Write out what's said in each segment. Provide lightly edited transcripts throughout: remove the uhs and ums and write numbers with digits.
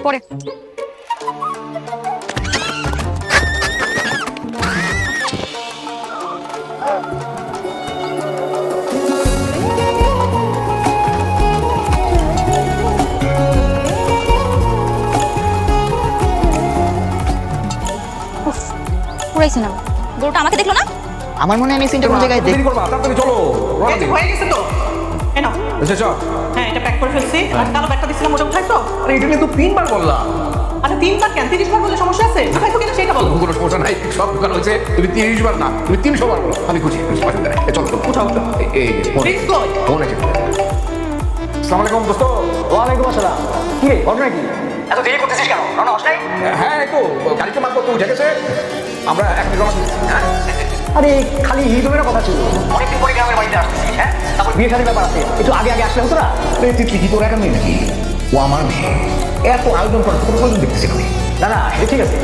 পরে পুরাইছে না গরুটা আমাকে দেখলো না আমার মনে হয় আমি সিনটা কোন জায়গায় দেখ করবা তাড়াতাড়ি চলো রওনা দিই হয়ে গেছে তো এই নাও আচ্ছা চল হ্যাঁ এটা প্যাক করে ফেলছি আর কালো ব্যাগটা দিছিলাম ওটা উঠাইছো আরে এটা নিয়ে তো তিনবার বললাম আচ্ছা 3 বার কেন 30 বার বললে সমস্যা আছে উঠাইছো কিনা সেটা বলো কোনো সমস্যা নাই সব দোকান হয়েছে তুমি 30 বার না তুমি 300 বার বলো আমি খুশি অসুবিধা নাই চলো উঠাও উঠাও এই ফোন প্লিজ কই ফোন আছে আসসালামু আলাইকুম দোস্ত ওয়ালাইকুম আসসালাম কি রে ঘটনা কি এত দেরি করতেছিস কেন রওনা হস নাই হ্যাঁ এই তো গাড়িতে মাল করতে উঠে গেছে আমরা এখন রওনা দিচ্ছি হ্যাঁ আরে খালি হিরোমের কথা ছিল অনেকদিন পরে গ্রামের বাড়িতে আসতেছিস হ্যাঁ তারপর বিয়ে শাদীর ব্যাপার আছে একটু আগে আগে আসলে হতো না এই তুই কি তোর এখন মেয়ে নাকি ও আমার মেয়ে এত আয়োজন করার কোনো প্রয়োজন দেখতেছি না আমি না না সেটা ঠিক আছে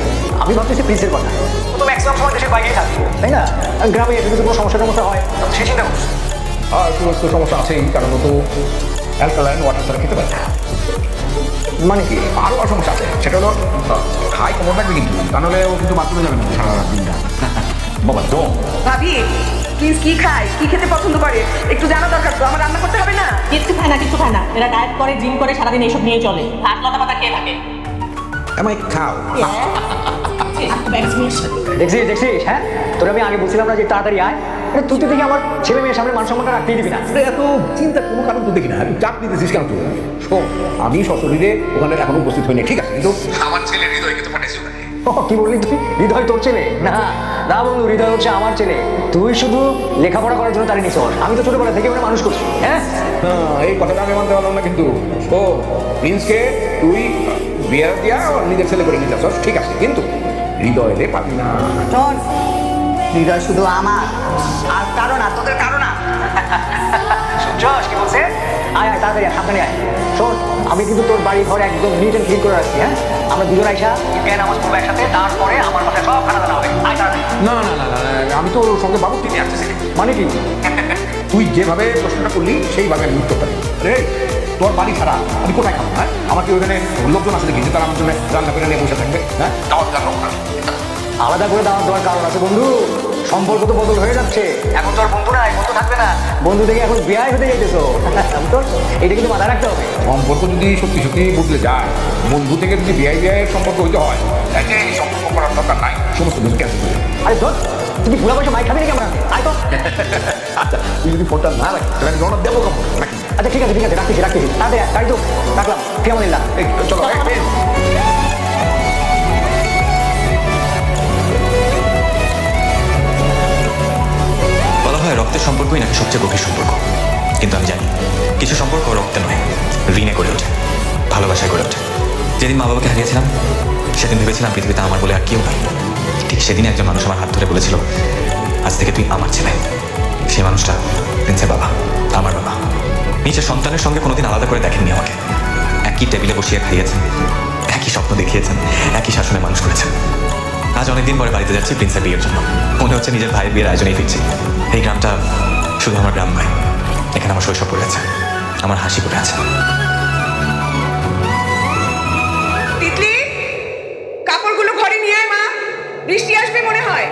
আমি ভাবতেছি প্রিন্সের কথা ও তো ম্যাক্সিমাম সময় দেশের বাইরেই থাকবে তাই না আর গ্রামে এসে যদি কোনো সমস্যা হয় তখন সে চিন্তা করছে আর একটু সমস্যা আছেই কারণ ও তো অ্যালকালাইন ওয়াটার ছাড়া খেতে পারে না মানে কি আরও সমস্যা আছে সেটা হলো খাই কোমর রাখবে কিন্তু তা নাহলে ও কিন্তু বাথরুমে যাবে না সারা রাত দিনটা বাবা দম ভাবি প্লিজ কি খায় কি খেতে পছন্দ করে একটু জানা দরকার তো আমার রান্না করতে হবে না কিচ্ছু খায় না এরা ডায়েট করে জিম করে সারাদিন এইসব নিয়ে চলে ভাত লতা পাতা খেয়ে থাকে আমায় খাও দেখছিস হ্যাঁ তোর আমি আগে বলছিলাম না যে তাড়াতাড়ি আয় আরে তুই তো দেখি আমার ছেলে মেয়ের সামনে মান সম্মানটা রাখতেই দিবি না এত চিন্তা কোনো কারণ তো দেখি না তুই চাপ দিতেছিস কেন তুই শোন আমি সশরীরে ওখানে এখনো উপস্থিত হইনি ঠিক আছে কিন্তু আমার ছেলে হৃদয়কে তো পাঠাইছি ওখানে কি বললি তুই হৃদয় তোর ছেলে না না বন্ধু হৃদয় হচ্ছে আমার ছেলে তুই শুধু লেখাপড়া করার জন্য তার নিছ আমি তো ছোটবেলা থেকে মানে মানুষ করছি হ্যাঁ এই কথাটা আমি মানতে পারলাম না কিন্তু ও প্রিন্সকে তুই বিয়ে দিয়া নিজের ছেলে করে নিতে চাস ঠিক আছে কিন্তু হৃদয় রে পাবি না শোন হৃদয় শুধু আমার আর কারো না তোদের কারো না শুনছস কি বলছে আয় আয় তাড়াতাড়ি সামনে আয় শোন আমি কিন্তু তোর বাড়ি ঘর একদম নিট অ্যান্ড ক্লিন করে রাখছি হ্যাঁ আমরা দুজন আইসা জ্ঞান নামাজ পড়বো একসাথে তারপরে আমার বাসায় সব খানা দানা হবে আয় তাড়াতাড়ি না না না না আমি তো ওর সঙ্গে বাবু কিনে আসতেছি মানে কি তুই যেভাবে প্রশ্নটা করলি সেইভাবে আমি উত্তরটা দিই রে তোর বাড়ি ছাড়া আমি কোথায় খাবো হ্যাঁ আমার কি ওখানে লোকজন আছে দেখি যে তারা আমার জন্য রান্না করে নিয়ে বসে থাকবে হ্যাঁ দাওয়াত জানো আলাদা করে দাওয়াত দেওয়ার কারণ আছে বন্ধু সম্পর্ক তো বদল হয়ে যাচ্ছে এখন তো আর বন্ধু নাই বন্ধু থাকবে না বন্ধু থেকে এখন বিয়ে হতে যেতেছো তো এটা কিন্তু মাথায় রাখতে হবে সম্পর্ক যদি সত্যি সত্যি বদলে যায় বন্ধু থেকে যদি বিয়ের সম্পর্ক হইতে হয় তাহলে এই সম্পর্ক করার দরকার নাই সমস্ত কিছু ক্যান্সেল করে আরে ধর তুই কি বুড়া বয়সে মাইক খাবি নাকি আমার হাতে? আয় তো আচ্ছা তুই যদি ফোনটা না রাখিস তাহলে আমি রওনা দেবো কেমন নাকি আচ্ছা ঠিক আছে রাখতেছি তাড়াতাড়ি তাই তো রাখলাম ফিয়ামানিল্লাহ এই চলো বলা হয় রক্তের সম্পর্কই নাকি সবচেয়ে গভীর সম্পর্ক কিন্তু আমি জানি কিছু সম্পর্ক রক্তে নয় ঋণে গড়ে ওঠে ভালোবাসায় গড়ে ওঠে যেদিন মা বাবাকে হারিয়েছিলাম সেদিন ভেবেছিলাম পৃথিবীতে আমার বলে আর কেউ নাই ঠিক সেদিন একজন মানুষ আমার হাত ধরে বলেছিল আজ থেকে তুই আমার ছেলে সেই মানুষটা প্রিন্সের বাবা আমার বাবা নিজের সন্তানের সঙ্গে কোনোদিন আলাদা করে দেখেননি আমাকে একই টেবিলে বসিয়ে খাইয়েছেন একই স্বপ্ন দেখিয়েছেন একই শাসনে মানুষ করেছেন আজ অনেকদিন পরে বাড়িতে যাচ্ছি প্রিন্সের বিয়ের জন্য মনে হচ্ছে নিজের ভাইয়ের বিয়ের আয়োজনেই ফিরছি এই গ্রামটা শুধু আমার গ্রাম নয় এখানে আমার শৈশব পড়ে আছে আমার হাসি পড়ে আছে তিতলি কাপড়গুলো ঘরে নিয়ে আয় মা বৃষ্টি আসবে মনে হয়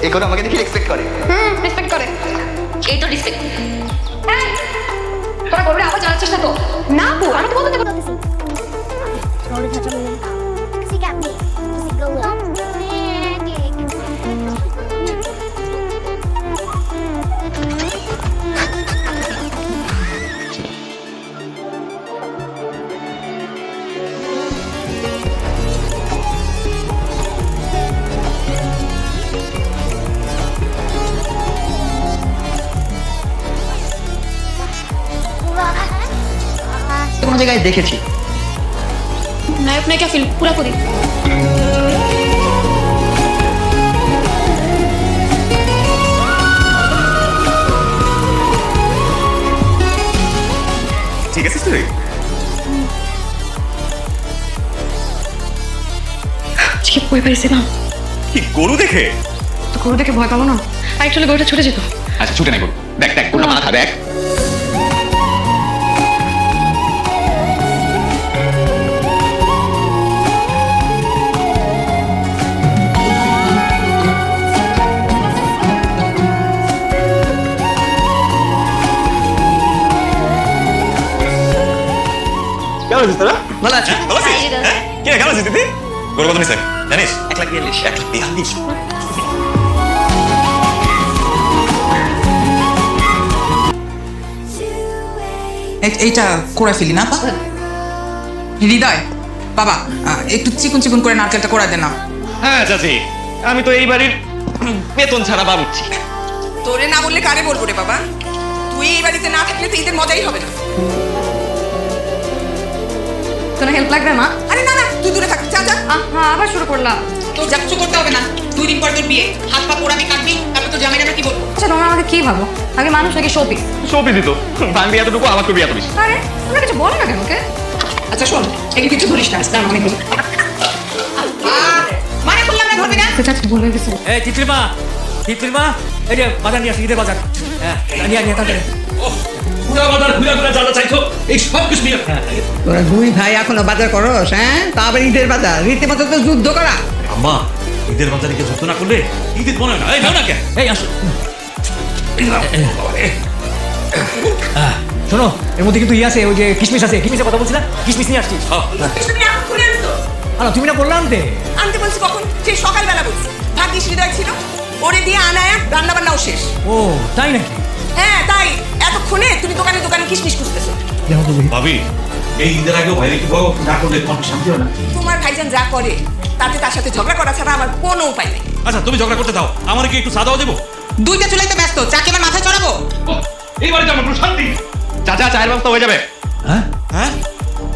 এখন আমাকে দেখি এক্সপেক্ট করে রেসপেক্ট করে এই তো রেসপেক্ট তোরা বলবি আবার জানার চেষ্টা তো না আপু আমি তো বলতে Noticing. Roll the touch on me. Kasi got me. Kasi go up. কোনো জায়গায় দেখেছি নায়ক নায়িকা ফিল্ম পুরাপুরি তুই? আজকে ভয় পাইছে না কি গরু দেখে? তো গরু দেখে ভয় পাবো না আর একটু হলে গরুটা ছুটে যেত আচ্ছা ছুটে নাই গরু, দেখ দেখ কোনটা মাথা দেখ। কেমন আছিস তোরা? ভালো আছে ভালো আছিস? হ্যাঁ? কে কেমন আছিস দিদি? গরু কত নিছে জানিস? 1,42,000। 1,42,000। এইটা করে ফেলি না হৃদয় বাবা একটু চিকন চিকন করে নারকেলটা করে দে না। হ্যাঁ চাচি, আমি তো এই বাড়ির বেতন ছাড়া বাবুচ্ছি। তোরে না বললে কারে বলবো রে বাবা? তুই এই বাড়িতে না থাকলে তো ঈদের মজাই হবে না। কোনো হেল্প লাগবে মা আরে না না, তুই দূরে থাক, যা যা। হ্যাঁ আবার শুরু করলাম তোর যা কিছু করতে হবে না, 2 দিন পর তোর বিয়ে, হাত পা পোড়াবি কাটবি, তারপর তোর জামাইরা কি বলবো? আচ্ছা তোমরা আমাকে কি ভাবো আগে মানুষ নাকি শোপি সবই দিত, ভাঙবি এতটুকু, আমার করবি এত বেশি। আরে তোমরা কিছু বলো না কেন ওকে আচ্ছা শোন, এগুলো কিছু ধরিস না, দাঁড়া আমি বলি। মানে বললাম না ধরবি না। সেটা বলে গেছে এই তিতলিমা, তিতলিমা, এই যে বাজার নিয়ে আসি, ঈদের বাজার। হ্যাঁ নিয়ে তাড়াতাড়ি। পুরা বাজার ঘুরে ঘুরে জানা চাইছো, এই সব কিছু নিয়ে তোরা দুই ভাই এখনো বাজার করস? হ্যাঁ, তা আবার ঈদের বাজার, রীতিমতো তো যুদ্ধ করা। আম্মা, ঈদের বাজারে কে যুদ্ধ না করলে ঈদের মনে হয় না। এই যাও না কে? এই আসো। শোনো, এর মধ্যে কিন্তু আছে, ওই যে কিশমিশ আছে, কিশমিশের কথা বলছিলাম, কিশমিশ নিয়ে আসছি। তুমি এখন খুলে আনতো? আরে তুমি না বললাম আনতে? আনতে বলছি কখন? সেই সকালবেলা বলছি। ভাগ্যিস হৃদয় ছিল, ওরে দিয়ে আনায় রান্না বান্নাও শেষ। ও তাই নাকি? হ্যাঁ তাই, এতক্ষণে তুমি দোকানে দোকানে কিশমিশ খুঁজতেছো। দেখো তো দেখি। ভাবি, এই ঈদের আগেও বাইরে কি বড় না করলে তোমার শান্তি হয় না? তোমার ভাইজান যা করে তাতে তার সাথে ঝগড়া করা ছাড়া আমার কোনো উপায় নেই। আচ্ছা তুমি ঝগড়া করতে দাও, আমার কি একটু সাদাও দেবো? দুইটা চুলাই তো ব্যস্ত, চা কি আমার মাথায় চড়াবো? এই বাড়িতে আমার কোনো শান্তি। চাচা চায়ের ব্যবস্থা হয়ে যাবে। হ্যাঁ হ্যাঁ,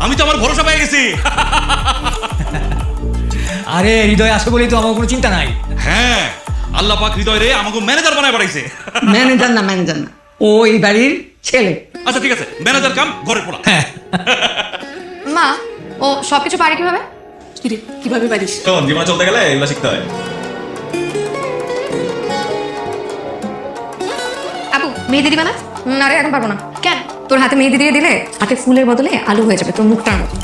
আমি তো আমার ভরসা পেয়ে গেছি। আরে হৃদয় আসবে বলেই তো আমার কোনো চিন্তা নাই। হ্যাঁ, আল্লাহ পাক হৃদয় রে আমাকে ম্যানেজার বানায় বাড়াইছে। ম্যানেজার না, ম্যানেজার না, ও এই বাড়ির ছেলে। আচ্ছা ঠিক আছে, ম্যানেজার কাম ঘরের পোলা। হ্যাঁ মা ও সবকিছু পারে কিভাবে কিরে, কিভাবে পারিস? শোন, জীবনে চলতে গেলে এগুলো শিখতে হয়। আপু মেহেদি দিবা না না রে এখন পারবো না কেন তোর হাতে মেহেদি দিয়ে দিলে হাতে ফুলের বদলে আলু হয়ে যাবে তোর মুখটার মতো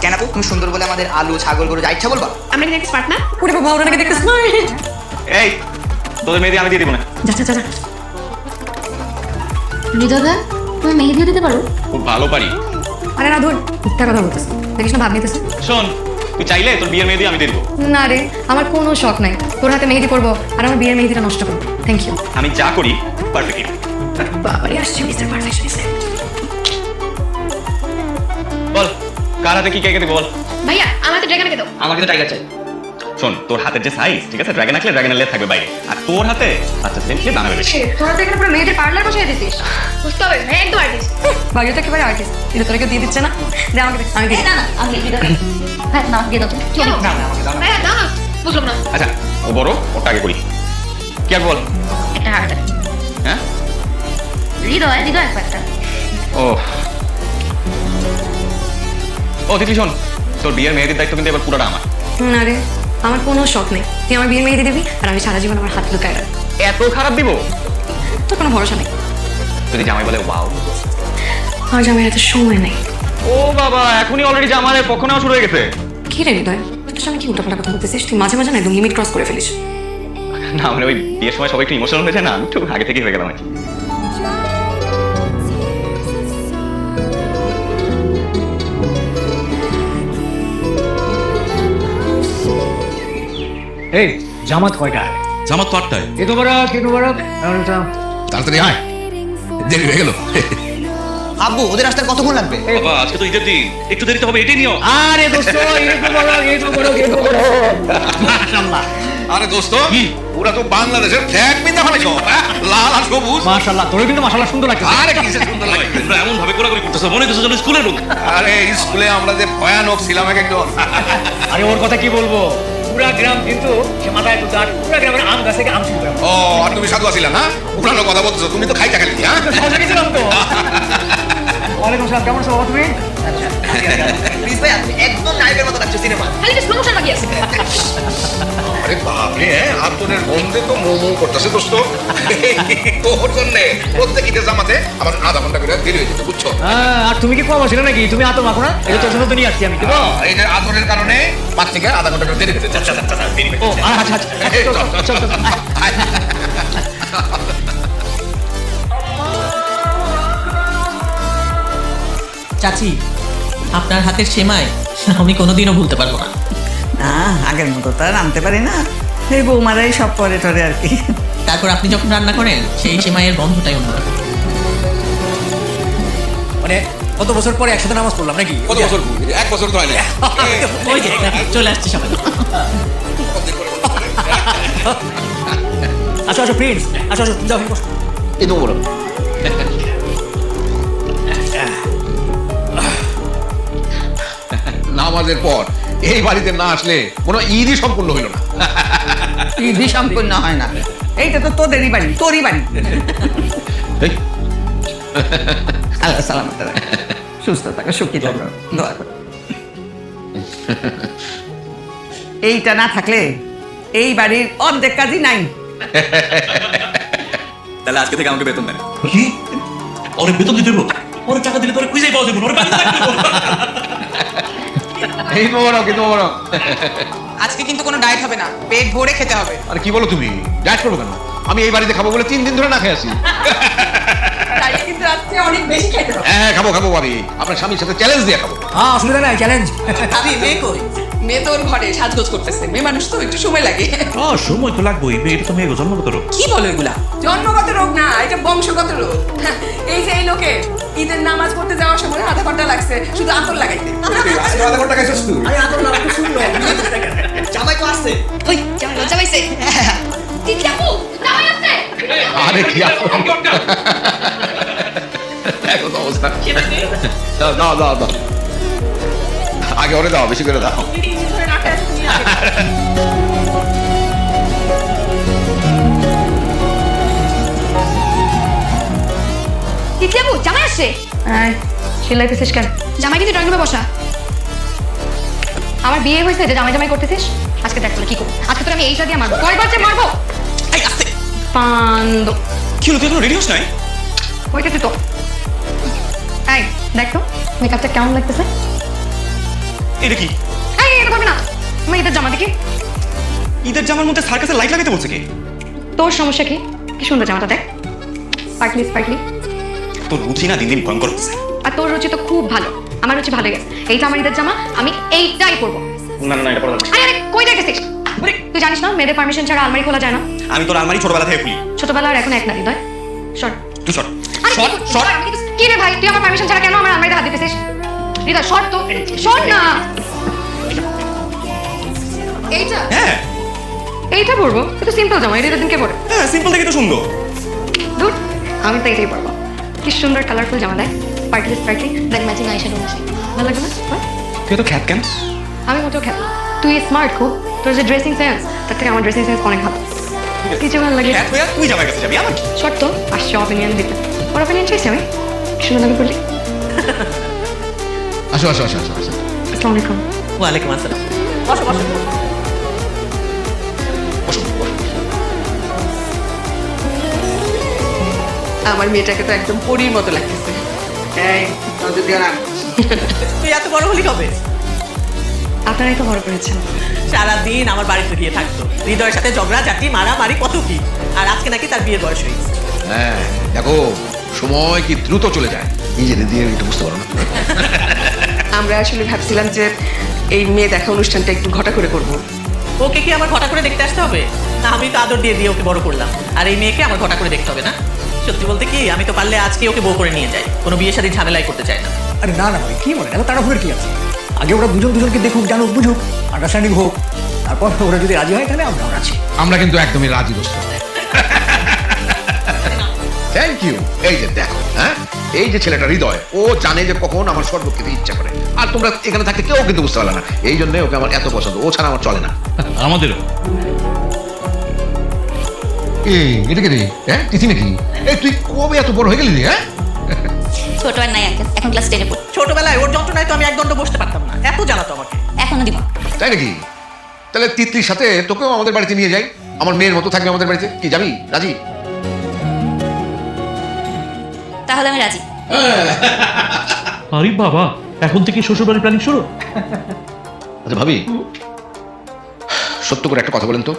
কেন আপু, তুমি সুন্দর বলে আমাদের আলু ছাগল গরু যা ইচ্ছা বলবা? আমরা কি এক্সপার্ট না পুরো বাবা ওরা নাকি দেখতেছ না এই তোদের মেয়েদি আমি দিয়ে দিব না। যা যা যা হৃদয়দা তুমি মেহেদিও দিতে পারো খুব ভালো পারি। আরে না ধর মিথ্যা কথা বলতেছে দেখিস না ভাব নিতেছে শোন, তুই চাইলে তোর বিয়ের মেয়েদি আমি দিয়ে দিব। না রে আমার কোনো শখ নাই তোর হাতে মেহেদি করবো আর আমার বিয়ের মেহেদিটা নষ্ট করবো থ্যাংক ইউ আমি যা করি পারফেক্টলি। বাবারই আসছে মিস্টার পারফেকশনিস্ট বল কার হাতে কি কেকে দিব বল। ভাইয়া আমার তো ড্রাগন কে দাও আমাকে তো টাইগার চাই। শোন, তোর হাতের যে সাইজ, ঠিক আছে, ড্রাগন আঁকলে ড্রাগনের লেজ থাকবে বাইরে, আর তোর হাতে বাচ্চা ছেলে খেয়ে দাঁড়াবে বেশি। তোরা তো এখানে পুরো মেয়েদের পার্লার বসিয়ে দিছিস বুঝতে হবে ভাই একদম আর্টিস্ট ভাইয়া তো একেবারে আর্টিস্ট এটা তোরা কেউ দিয়ে দিচ্ছে না যে আমাকে দে, আমি দিই না না আমি দিয়ে দাও হ্যাঁ না দিয়ে দাও তুমি ভাইয়া দাও না বুঝলাম না আচ্ছা ও বড়, ওটা আগে করি। কি আর বল? একটা হার্ট হ্যাঁ হৃদয় হৃদয় একটা ও ও তিতলি শোন, তোর বিয়ের মেয়েদের দায়িত্ব কিন্তু এবার পুরোটা আমার। না রে আমার কোনো শখ নেই তুই আমার বিয়ের মেহেদি দিবি আর আমি সারা জীবন আমার হাত লুকায় রাখবো এত খারাপ দিব? তোর কোনো ভরসা নেই যদি জামাই বলে ওয়াও। আমার জামাইয়ের এত সময় নেই ও বাবা, এখনই অলরেডি জামাইয়ের পক্ষ নেওয়া শুরু হয়ে গেছে। কি রে হৃদয় তোর সামনে কি উল্টাপাল্টা কথা বলতেছিস তুই মাঝে মাঝে না একদম লিমিট ক্রস করে ফেলিস না মানে ওই বিয়ের সময় সবাই একটু ইমোশনাল হয়েছে না, আমি একটু আগে থেকেই হয়ে গেলাম আর কি। এই জামাত কয়টা? জামাত তো 8টায়। ঈদ মোবারক ঈদ মোবারক তাড়াতাড়ি আয়, দেরি হয়ে গেল। আব্বু, ওদের আসতে আর কতক্ষণ লাগবে? বাবা, আজকে তো ঈদের দিন, একটু দেরিতে হবে, এটাই নিও। আরে দোস্ত ঈদ মোবারক ঈদ মোবারক ঈদ মোবারক মাশাআল্লাহ আরে দোস্ত, পুরা তো বাংলাদেশের ফ্ল্যাগ পিন্দা ফেলেছো, লাল আর সবুজ। মাশাআল্লাহ তোর কিন্তু মাশাআল্লাহ সুন্দর লাগছে আরে কিসে সুন্দর লাগে, তোমরা এমন ভাবে কোলাকুলি করতেছো, মনে হচ্ছে যেন স্কুলের লোক। আরে স্কুলে আমরা যে ভয়ানক ছিলাম এক একজন। আরে ওর কথা কি বলবো পুরা গ্রাম কিন্তু সে মাথায় তো তার পুরা গ্রামের আম গাছ থেকে আম ছিলতাম ও, আর তুমি সাধু আছিলা না? উড়ানো কথা বলতেছো, তুমি তো খাইতে খালি। হ্যাঁ গেছিলাম তো ওয়ালাইকুম আসসালাম, কেমন আছো বাবা তুমি? প্লিজ ভাই আপনি একদম নায়কের মতো লাগছে সিনেমা। খালি স্লো মোশন বাকি আছে আরে বাপরে, আতনের গন্ধে তো মো মো করতেছে দোস্ত। তোর জন্যে প্রত্যেক ঈদের জামাতে আমার আধা ঘন্টা করে দেরি হয়ে যেত, বুঝছো? আর তুমি কি কম ছিল নাকি? তুমি আতর মাখো না? এটা তোর জন্য তো নিয়ে আসছি আমি, দেবো? এই যে আতনের কারণে 5 থেকে আধা ঘন্টা করে দেরি হয়ে যাচ্ছে। দেরি হয়ে ও যাচ্ছে। আচ্ছা আচ্ছা, চল, চল, চল, চল, আয়। চাচি, আপনার হাতের সেমাই আমি কোনোদিনও ভুলতে পারবো না। না আগের মতো তো আর আনতে পারি না, এই বৌমারাই সব করে টরে আর কি। তারপর আপনি যখন রান্না করেন সেই সেমাইয়ের গন্ধটাই অন্যরকম। মানে কত বছর পরে একসাথে নামাজ পড়লাম নাকি? কত বছর? 1 বছর তো হয় না। ওই যে চলে আসছে সবাই। আসো আসো প্রিন্স, আসো আসো, যাও বসো। এই তো বলো। নামাজের পর এই বাড়িতে না আসলে মনে হয় ঈদই সম্পূর্ণ হইল না। ঈদই সম্পূর্ণ হয় না, এইটা তো তোদেরই বাড়ি, তোরই বাড়ি। এই, আল্লাহ সালামত রাখে, সুস্থ থাকো, সুখী থাকো, দোয়া করো। এইটা না থাকলে এই বাড়ির অর্ধেক কাজই নাই। তাহলে আজকে থেকে আমাকে বেতন দেন। কি ওরে বেতন দিতে দেবো? ওরে টাকা দিলে তোরে খুঁজেই পাওয়া যাবে না, ওরে বাড়িতে রাখতে দেবো। এই মোবারক, এই মোবারক। আজকে কিন্তু কোনো ডায়েট হবে না, পেট ভরে খেতে হবে। আরে কি বলো তুমি? ডায়েট করবো কেন? আমি এই বাড়িতে খাবো বলে 3 দিন ধরে না খেয়ে আছি। তাই কিন্তু আজকে অনেক বেশি খাইতে হবে। হ্যাঁ খাবো খাবো ভাবি, আপনার স্বামীর সাথে চ্যালেঞ্জ দিয়ে খাবো। হ্যাঁ অসুবিধা নাই, চ্যালেঞ্জ। আমি মেয়ে কই? মেয়ে তো ওর ঘরে সাজগোজ করতেছে, মেয়ে মানুষ তো একটু সময় লাগে। সময় তো লাগবেই, এটা তো মেয়ে জন্মগত রোগ। কি বলো এগুলা? জন্মগত রোগ না, এটা বংশগত রোগ। এই যে এই লোকে ঈদের নামাজ পড়তে যাওয়ার সময় আধা ঘন্টা লাগছে শুধু আতর লাগাইতে। আধা ঘন্টা খাইছিস তুই? জামাই তো আসছে। ওই জামাই লজ্জা পাইছে তিতলি আপু জামাই আসছে আরে কি দেখো তো অবস্থা। দাও দাও দাও দাও, আগে ওরে দাও, বেশি করে দাও। তিতলি আপু জামাই আসছে চিল্লাইতেছিস কেন? জামাই কিন্তু ড্রয়িং রুমে বসা। আমার বিয়ে হয়েছে যে জামাই জামাই করতেছিস? আজকে দেখ তোরা কি করবো। আজকে তোর আমি এইটা দিয়ে মারবো, কয়বার যে মারবো। এই আস্তে। পান্দ কি হলো, তুই রেডি হস নাই? ওইটা তুই তো এই দেখ তো মেকআপটা কেমন লাগতেছে। এটা কি? এই এটা করবি না, আমার ঈদের জামা দেখি। ঈদের জামার মধ্যে সার্কাসের লাইট লাগাতে বলছে কে? তোর সমস্যা কি? কি সুন্দর জামাটা দেখ, স্পার্কলি স্পার্কলি। তোর রুচি না দিন দিন ভয়ঙ্কর হচ্ছে। আর তোর রুচি তো খুব ভালো, আমার রুচি ভালো গেছে। এইটা আমার ঈদের জামা, আমি এইটাই পরবো। না না এটা পড়া যাবে না। আরে আরে কই দেখেছিস? তুই জানিস না মেয়েদের পারমিশন ছাড়া আলমারি খোলা যায় না? আমি তোর আলমারি ছোটবেলা থেকে খুলি। ছোটবেলা আর এখন এক না হৃদয়। শর্ট তুই শর্ট আরে শর্ট শর্ট। কি রে ভাই, তুই আমার পারমিশন ছাড়া কেন আমার আলমারিতে হাত দিতেছিস? হৃদয় শর্ট তো, শর্ট না। এইটা হ্যাঁ এইটা পরবো, এটা সিম্পল জামা, এটা ঈদের দিন কে পরে? হ্যাঁ সিম্পল থেকে তো সুন্দর। ধুর, আমি তো এটাই পরবো। কি সুন্দর কালারফুল জামা দেখ, স্পার্কলি স্পার্কলি, দেখ ম্যাচিং আইশ্যাডো আছে, ভালো লাগবে না? বল। তুই তো খ্যাত কেন? আমি মোটেও খেতে, তুই স্মার্ট খুব, তোর যে ড্রেসিং সেন্স তার থেকে আমার ড্রেসিং সেন্স অনেক ভালো। কিছু ভালো লাগে খ্যাত হয়ে তুই জামাই কাছে যাবি, আমার কি? শর্ট তো আসছে অপিনিয়ন দিতে, ওর অপিনিয়ন চাইছি আমি। সুন্দর লাগে বললি। আসো আসো আসো আসো আসো। আসসালামু আলাইকুম। ওয়ালাইকুম আসসালাম। বসো বসো। বসো বসো। আমার মেয়েটাকে তো একদম পরীর মতো লাগতেছে। এই নজর দিও না। তুই এত বড় হলি কবে? আপনারাই তো বড় করেছেন। সারাদিন আমার বাড়িতে গিয়ে থাকতো, হৃদয়ের সাথে ঝগড়া ঝাঁটি মারামারি কত কি। আর আজকে নাকি তার বিয়ের বয়স হয়েছে। হ্যাঁ দেখো, সময় কি দ্রুত চলে যায়, নিজেদের দিয়ে একটু বুঝতে পারো না। আমরা আসলে ভাবছিলাম যে এই মেয়ে দেখা অনুষ্ঠানটা একটু ঘটা করে করব। ওকে কি আমার ঘটা করে দেখতে আসতে হবে? না আমি তো আদর দিয়ে দিয়ে ওকে বড় করলাম, আর এই মেয়েকে আমার ঘটা করে দেখতে হবে না? সত্যি বলতে কি, আমি তো পারলে আজকে ওকে বউ করে নিয়ে যাই, কোনো বিয়ে শাদী ঝামেলাই করতে চাই না। আরে না না ভাই, কি মনে এত তাড়াহুড়োর কি আছে? আগে ওরা দুজন দুজনকে দেখুক, জানুক, বুঝুক, আন্ডারস্ট্যান্ডিং হোক, তারপর ওরা যদি রাজি হয় তাহলে আমরাও রাজি। আমরা কিন্তু একদমই রাজি দোস্ত। Thank you. এই যে দেখো, হ্যাঁ এই যে ছেলেটা হৃদয়, ও জানে যে কখন আমার শরবত খেতে ইচ্ছা করে, আর তোমরা এখানে থাকতে কেউ কিন্তু বুঝতে পারলে না। এই জন্য ওকে আমার এত পছন্দ, ও ছাড়া আমার চলে না। আমাদেরও। এই এটা কে রে? হ্যাঁ তিথি নাকি? এই তুই কবে এত বড় হয়ে গেলি রে? হ্যাঁ ছোট আর নাই আঙ্কেল, এখন ক্লাস 10 এ পড়ি। ছোটবেলায় ওর যন্ত্রণায় তো আমি এক দণ্ড বসতে পারতাম না, এত জ্বালাতো আমাকে। এখনো দিব। তাই নাকি? তাহলে তিতলির সাথে তোকেও আমাদের বাড়িতে নিয়ে যাই, আমার মেয়ের মতো থাকবে আমাদের বাড়িতে। কি যাবি? রাজি? তাহলে আমি রাজি। আরে বাবা, এখন থেকে শ্বশুর বাড়ির প্ল্যানিং শুরু। আচ্ছা ভাবি, সত্য করে একটা কথা বলেন তো,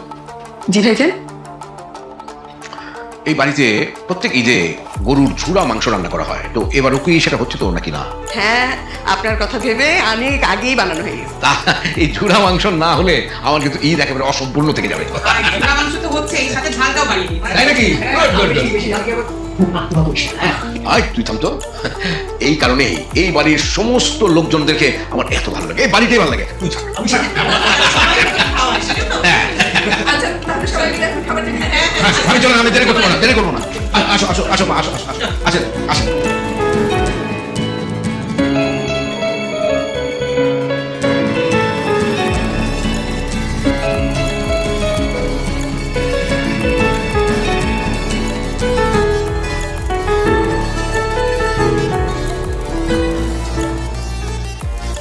জি ভাইজান। এই বাড়িতে প্রত্যেক ঈদে গরুর ঝুড়া মাংস রান্না করা হয়, তো এবারও কি সেটা হচ্ছে তো নাকি না? হ্যাঁ, আপনার কথা ভেবে অনেক আগেই বানানো হয়ে গেছে। তা এই ঝুড়া মাংস না হলে আমার কিন্তু ঈদ একেবারে অসম্পূর্ণ থেকে যাবে। ঝোলা মাংস তো হচ্ছে, এই সাথে ঝালটাও বাড়িয়ে দিই। তাই নাকি? Good, good, good. আয় তুই থাম তো। এই কারণে এই বাড়ির সমস্ত লোকজনদেরকে আমার এত ভালো লাগে, এই বাড়িটাই ভালো লাগে। তুই থাক, আমি থাক। আচ্ছা, তাহলে সবাই মিলে এখন খাবার দিন। আমি চলো, আমি দেরি করবো না, দেরি করবো না। আসো আসো আসো মা, আসো আসো আসো, আসেন আসেন।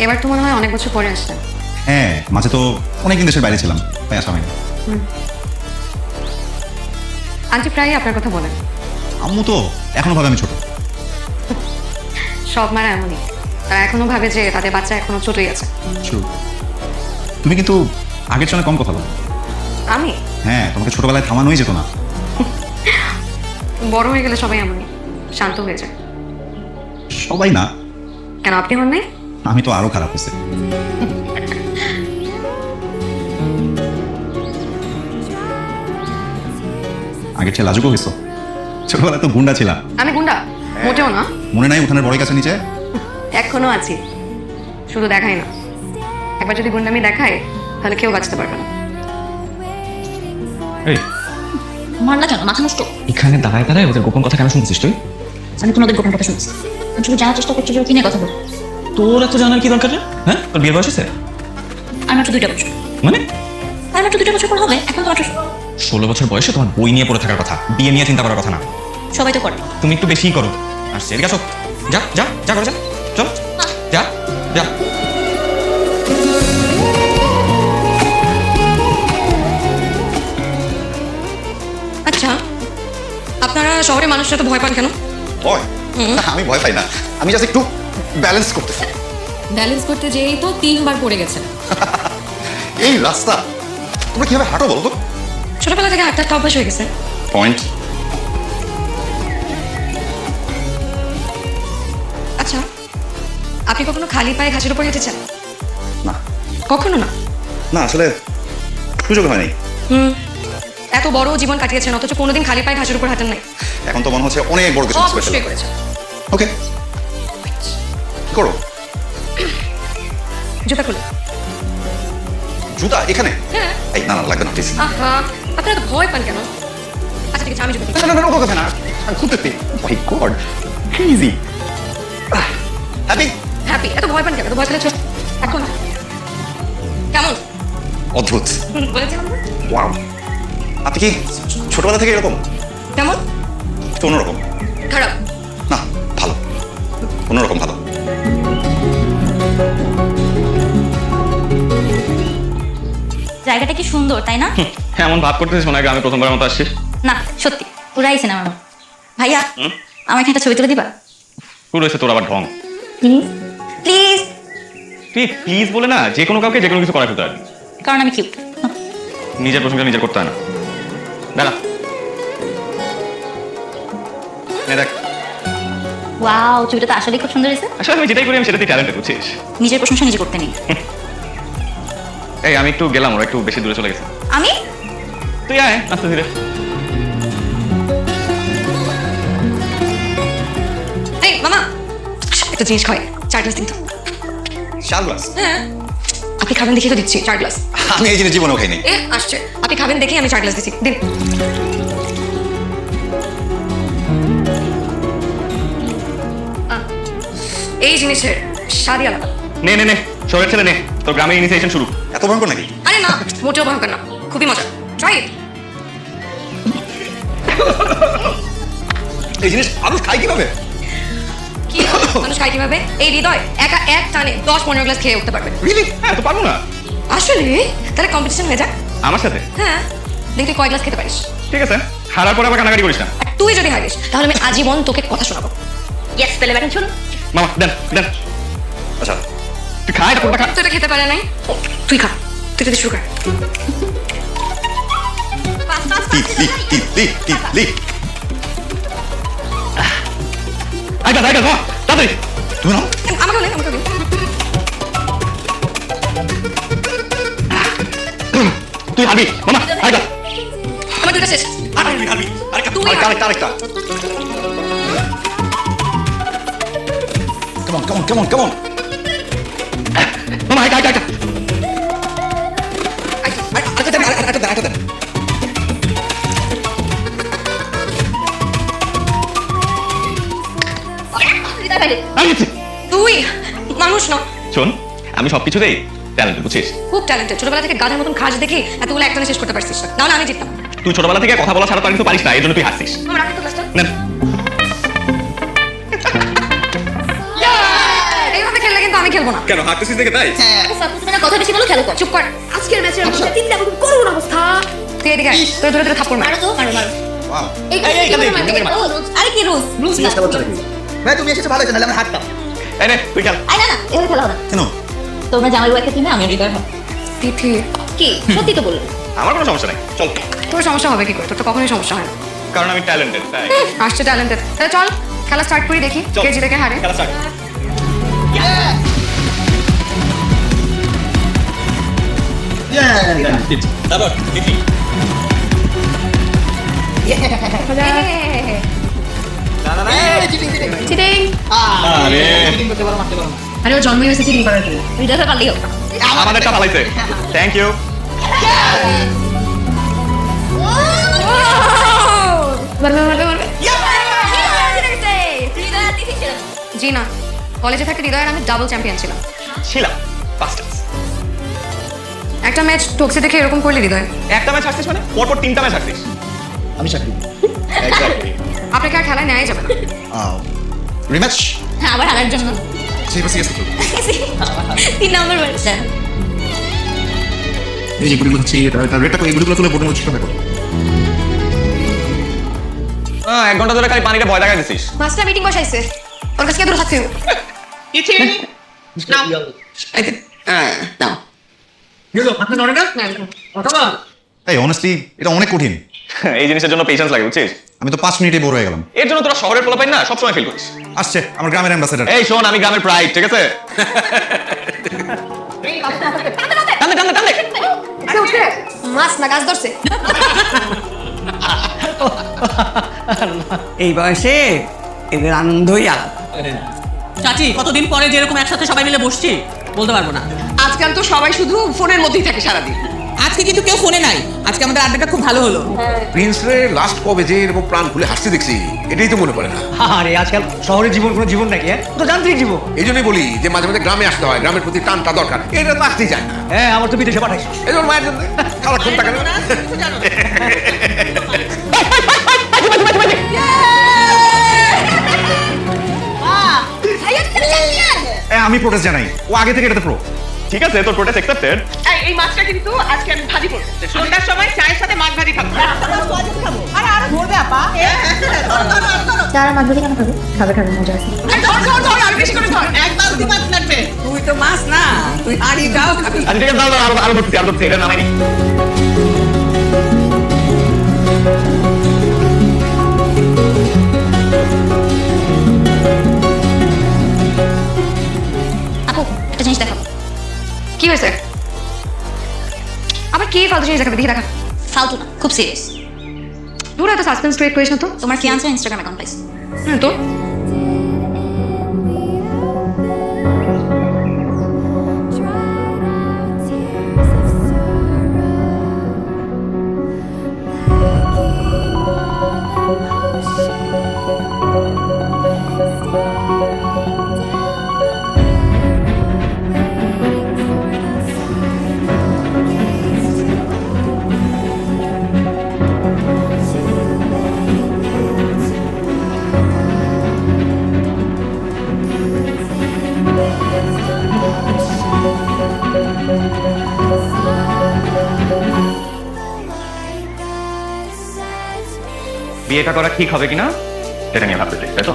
এবার তো মনে হয় অনেক বছর পরে আসছেন। হ্যাঁ, মাঝে তো অনেকদিন দেশের বাইরে ছিলাম, তাই আসা হয়নি। আন্টি প্রায়ই আপনার কথা বলেন। আম্মু তো এখনো ভাবে আমি ছোট। সব মারা এমনই, তারা এখনো ভাবে যে তাদের বাচ্চা এখনো ছোটই আছে। True. তুমি কিন্তু আগের সঙ্গে কম কথা বলো। আমি হ্যাঁ, তোমাকে ছোটবেলায় থামানোই যেত না। বড় হয়ে গেলে সবাই এমনই, শান্ত হয়ে যায়। সবাই না, কেন আপনি হন নাই? আমি তো আরো খারাপ হয়েছে। আগের চেয়ে লাজুকও হয়েছো। ছোটবেলায় তো গুন্ডা ছিলাম। আমি গুন্ডা? মোটেও না। মনে নাই উঠানের বড় গাছের নিচে? এখনো আছি, শুধু দেখাই না। একবার যদি গুন্ডামি দেখায় তাহলে কেউ বাঁচতে পারবে না। এই, মারলা কেন? মাথা নষ্ট। এখানে দাঁড়ায় দাঁড়ায় ওদের গোপন কথা কেন শুনছিস তুই? আমি তোমাদের গোপন কথা শুনছি। আমি শুধু জানার চেষ্টা করছি যে কি নিয়ে কথা বল। তোর এত জানার কি দরকার রে? হ্যাঁ, তোর বিয়ে বয়স হয়েছে? আর মাত্র 2টা বছর। মানে আর মাত্র 2টা বছর পর হবে, এখন তো মাত্র 16 বছর বয়সে তোমার বই নিয়ে পড়ে থাকার কথা, বিয়ে নিয়ে চিন্তা করার কথা না। সবাই তো করে। তুমি একটু বেশিই করো। আর সেদিকে আসো, যা যা যা করে যা, চল যা যা। আচ্ছা, আপনারা শহরের মানুষরা তো ভয় পান কেন? ভয়? আমি ভয় পাই না, আমি জাস্ট একটু ব্যালেন্স করতেছি। ব্যালেন্স করতে যেই তো 3বার পড়ে গেছেন। এই রাস্তা তোমরা কিভাবে হাঁটো বলো তো? ছোটবেলা থেকে হাঁটতে হাঁটতে অভ্যাস হয়ে গেছে। পয়েন্ট। আচ্ছা, আপনি কখনো খালি পায়ে ঘাসের উপর হেঁটেছেন? না কখনো না? না, আসলে সুযোগ হয়নি। এত বড় জীবন কাটিয়েছেন অথচ কোনোদিন খালি পায়ে ঘাসের উপর হাঁটেন নাই। এখন তো মনে হচ্ছে অনেক বড় কিছু স্পেশাল। অবশ্যই করেছেন। ওকে, কি করো? জুতা খুলে। জুতা এখানে? হ্যাঁ। এই না না, লাগবে না প্লিজ। আহা, আপনারা তো ভয় পান কেন? আচ্ছা ঠিক আছে, আমি জুতা খুলি। না না না, কথা না, আমি খুঁজতেছি। মাই গড, ইজি। হ্যাপি? হ্যাপি? এত ভয় পান কেন? এত ভয় পেলে এখন কেমন? অদ্ভুত। বলেছিলাম না? ওয়াও, আপনি কি ছোটবেলা থেকে এরকম? কেমন? একটু অন্যরকম। খারাপ? না, ভালো, অন্যরকম ভালো। জায়গাটা কি সুন্দর, তাই না? এমন ভাব করতেছিস মনে হয় আমি প্রথমবার মতো আসছিস। না সত্যি, পুরাই সিনেমার মতো। ভাইয়া, আমার এখানে একটা ছবি তুলে দিবা? পুরো হয়েছে তোর আবার ঢং। Please please. তুই প্লিজ বলে না যে কোনো কাউকে যে কোনো কিছু করা ফেলতে পারবি। কারণ আমি কিউট। নিজের প্রশংসা নিজের করতে হয় না। দাঁড়া, দেখ। ওয়াও, ছবিটা তো আসলে খুব সুন্দর হয়েছে। আসলে আমি যেটাই করি আমি সেটাতেই ট্যালেন্টেড, বুঝছিস? নিজের প্রশংসা নিজে করতে নেই। এই আমি একটু গেলাম, ওরা একটু বেশি দূরে চলে গেছে। আমি তুই আয় আস্তে ধীরে। এই মামা, একটা জিনিস খাই, 4 গ্লাস দিন তো। 4 গ্লাস? হ্যাঁ। আপনি খাবেন দেখে তো দিচ্ছি 4 গ্লাস। আমি এই জিনিস জীবনেও খাইনি। আসছে, আপনি খাবেন দেখেই আমি 4 গ্লাস দিচ্ছি, দিন। এই জিনিসের স্বাদই আলাদা। নে নে নে, শহরের ছেলে নে, তোর গ্রামে ইনিশিয়েশন শুরু। এত ভয়ঙ্কর নাকি? আরে না, মোটেও ভয়ঙ্কর না, খুবই মজা। Try it. এই জিনিস মানুষ খায় কিভাবে? কি মানুষ খায় কিভাবে? এই হৃদয় একা এক টানে 10-15 গ্লাস খেয়ে উঠতে পারবে। রিলি এত পারবো না আসলে তাহলে কম্পিটিশন হয়ে যাক। আমার সাথে হ্যাঁ, দেখি তুই কয় গ্লাস খেতে পারিস। ঠিক আছে হারার পরে আবার কানাকাটি করিস না আর তুই যদি হারিস তাহলে আমি আজীবন তোকে কথা শোনাবো। ইয়েস, তাহলে ব্যাটিং শুরু। মামা দেন দেন আচ্ছা তুই খা এটা কোনটা খা তুই এটা খেতে পারে নাই, তুই খা, তুই যদি শুরু কর। আইটা আইটা মা তাড়াতাড়ি তুমি নাও আমাকে বলে, আমাকে বলে। তুই হারবি মামা আইটা আমার দুটো শেষ। হারবি হারবি আরেকটা তুই আরেকটা কেমন মামা আইটা আইটা আরেকটা দেন। আমি গেছি তুই মানুষ না, শোন আমি সবকিছুতেই ট্যালেন্টেড বুঝছিস খুব ট্যালেন্টেড। ছোটবেলা থেকে গাধার মতন খাস দেখি এতগুলো একটানে শেষ করতে পারছিস না, নাহলে আমি জিততাম। তুই ছোটবেলা থেকে কথা বলা ছাড়া তো আর কিছু পারিস না এই জন্য তুই হাসছিস আমার রাখতে ক্লাসটা নেন এইভাবে খেললে কিন্তু আমি খেলবো না। কেন হাঁটতেছিস দেখে তাই কথা বেশি বলো, খেলো, চুপ কর। আজকের ম্যাচের অবস্থা তিনটা বড় করুণ অবস্থা। তুই এদিকে আয়, তোর ধরে ধরে থাপ্পড় মার। মারো। এই আরে কি রুলস? ভাই তুমি এসেছো ভালো হয়েছে, নাহলে আমি হাঁটতাম। এই নে তুই খেল আরে না, এভাবে খেলা হবে না। কেন? তোমরা জামাই ওয়াইফে কিনা আমি হৃদয় ভাব। তিথি কি সত্যি তো বললি? আমার কোনো সমস্যা নাই চল তোর সমস্যা হবে কি করে? তোর তো কখনোই সমস্যা হয় না। কারণ আমি ট্যালেন্টেড তাই আসছে ট্যালেন্টেড। তাহলে চল খেলা স্টার্ট করি, দেখি চল। কে জিতে কে হারে। খেলা স্টার্ট তারপর দেখি চিটিং। আরে আরে ও জন্মই হয়েছে চিটিং করার জন্য। হৃদয় ভাব পারলেই হোক। আমাদেরটা ভালাইছে থ্যাংক ইউ জি না, কলেজে থাকতে হৃদয়ের আমি ডাবল চ্যাম্পিয়ন ছিলাম। ছিলাম ফার্স্ট একটা ম্যাচ টক্সি দেখে এরকম করলি হৃদয়? একটা ম্যাচ হারছিস মানে পরপর তিনটা ম্যাচ হারছিস আমি চাকরি এক্স্যাক্টলি আপনাকে আর খেলায় নেওয়াই যাবে না। রিম্যাচ হ্যাঁ, আবার হারার জন্য সিরিয়াসলি 3 নম্বর বলছে। এই যে গুলিগুলো হচ্ছে তার রেটটা এই গুলিগুলো তুলে বোর্ডের মধ্যে ছিটা দেখো। 1 ঘন্টা ধরে খালি পানিটা ভয় দেখাই দিছিস মাস্টার মিটিং বসাইছে, ওর কাছে দূর থাকতে হবে। ইচ্ছে নাও নাও এই অনেস্টলি এটা অনেক কঠিন এই জিনিসের জন্য পেশেন্স লাগে বুঝছিস আমি তো 5 মিনিটে বোর হয়ে গেলাম এর জন্য তোরা শহরের পোলাপাইন না সবসময় ফিল করিস আসছে আমার গ্রামের অ্যাম্বাসেডর এই শোন আমি গ্রামের প্রাইড ঠিক আছে টানে টানে টানে মাছ না গাছ ধরছে। এই বয়সে এদের আনন্দই আলাদা। চাচি কতদিন পরে যেরকম একসাথে সবাই মিলে বসছি বলতে পারবো না। আজকাল তো সবাই শুধু ফোনের মধ্যেই থাকে সারাদিন। আজকে কিন্তু কেউ ফোনে নাই, আজকে আমাদের আড্ডাটা খুব ভালো হলো। প্রিন্স রে লাস্ট কবে যে এরকম প্রাণ খুলে হাসতে দেখছি এটাই তো মনে পড়ে না। আরে আজকাল শহরের জীবন কোনো জীবন নাকি? হ্যাঁ, তো যান্ত্রিক জীবন। এই জন্যই বলি যে মাঝে মাঝে গ্রামে আসতে হয়, গ্রামের প্রতি টানটা দরকার। এটা তো আসতেই যায় না। হ্যাঁ, আমার তো বিদেশে পাঠাইছো। এই জন্য মায়ের জন্য সারাক্ষণ টাকা নেবে। আমি প্রোটেস্ট জানাই ও আগে থেকে এটাতে প্রো ঠিক আছে তোর প্রোটেস্ট অ্যাকসেপ্টেড এই মাছটা কিন্তু আজকে আমি ভাজি করব। সন্ধ্যার সময় চায়ের সাথে মাছ ভাজি খাবো। যারা মাছ ভাজি কেন খাবে? খাবে খাবে, মজা আছে। ধর আর বেশি করে ধর। এক বালতি মাছ লাগবে। তুই তো মাছ না, তুই হাড়ি যাও খাবি। আচ্ছা ঠিক আছে দাও আরো ধরছি এটা নামাইনি আপু একটা জিনিস দেখো। কি হয়েছে? আবার কি ফালতু জিনিস দেখাবে? দেখি দেখা। ফালতু না, খুব সিরিয়াস। দূর এত সাসপেন্স ক্রিয়েট করিস না তো। তোমার ফিয়ান্সে ইনস্টাগ্রাম অ্যাকাউন্ট পাইছে। তো বিয়েটা করা ঠিক হবে কিনা সেটা নিয়ে ভাবতে চাই, তাই তো?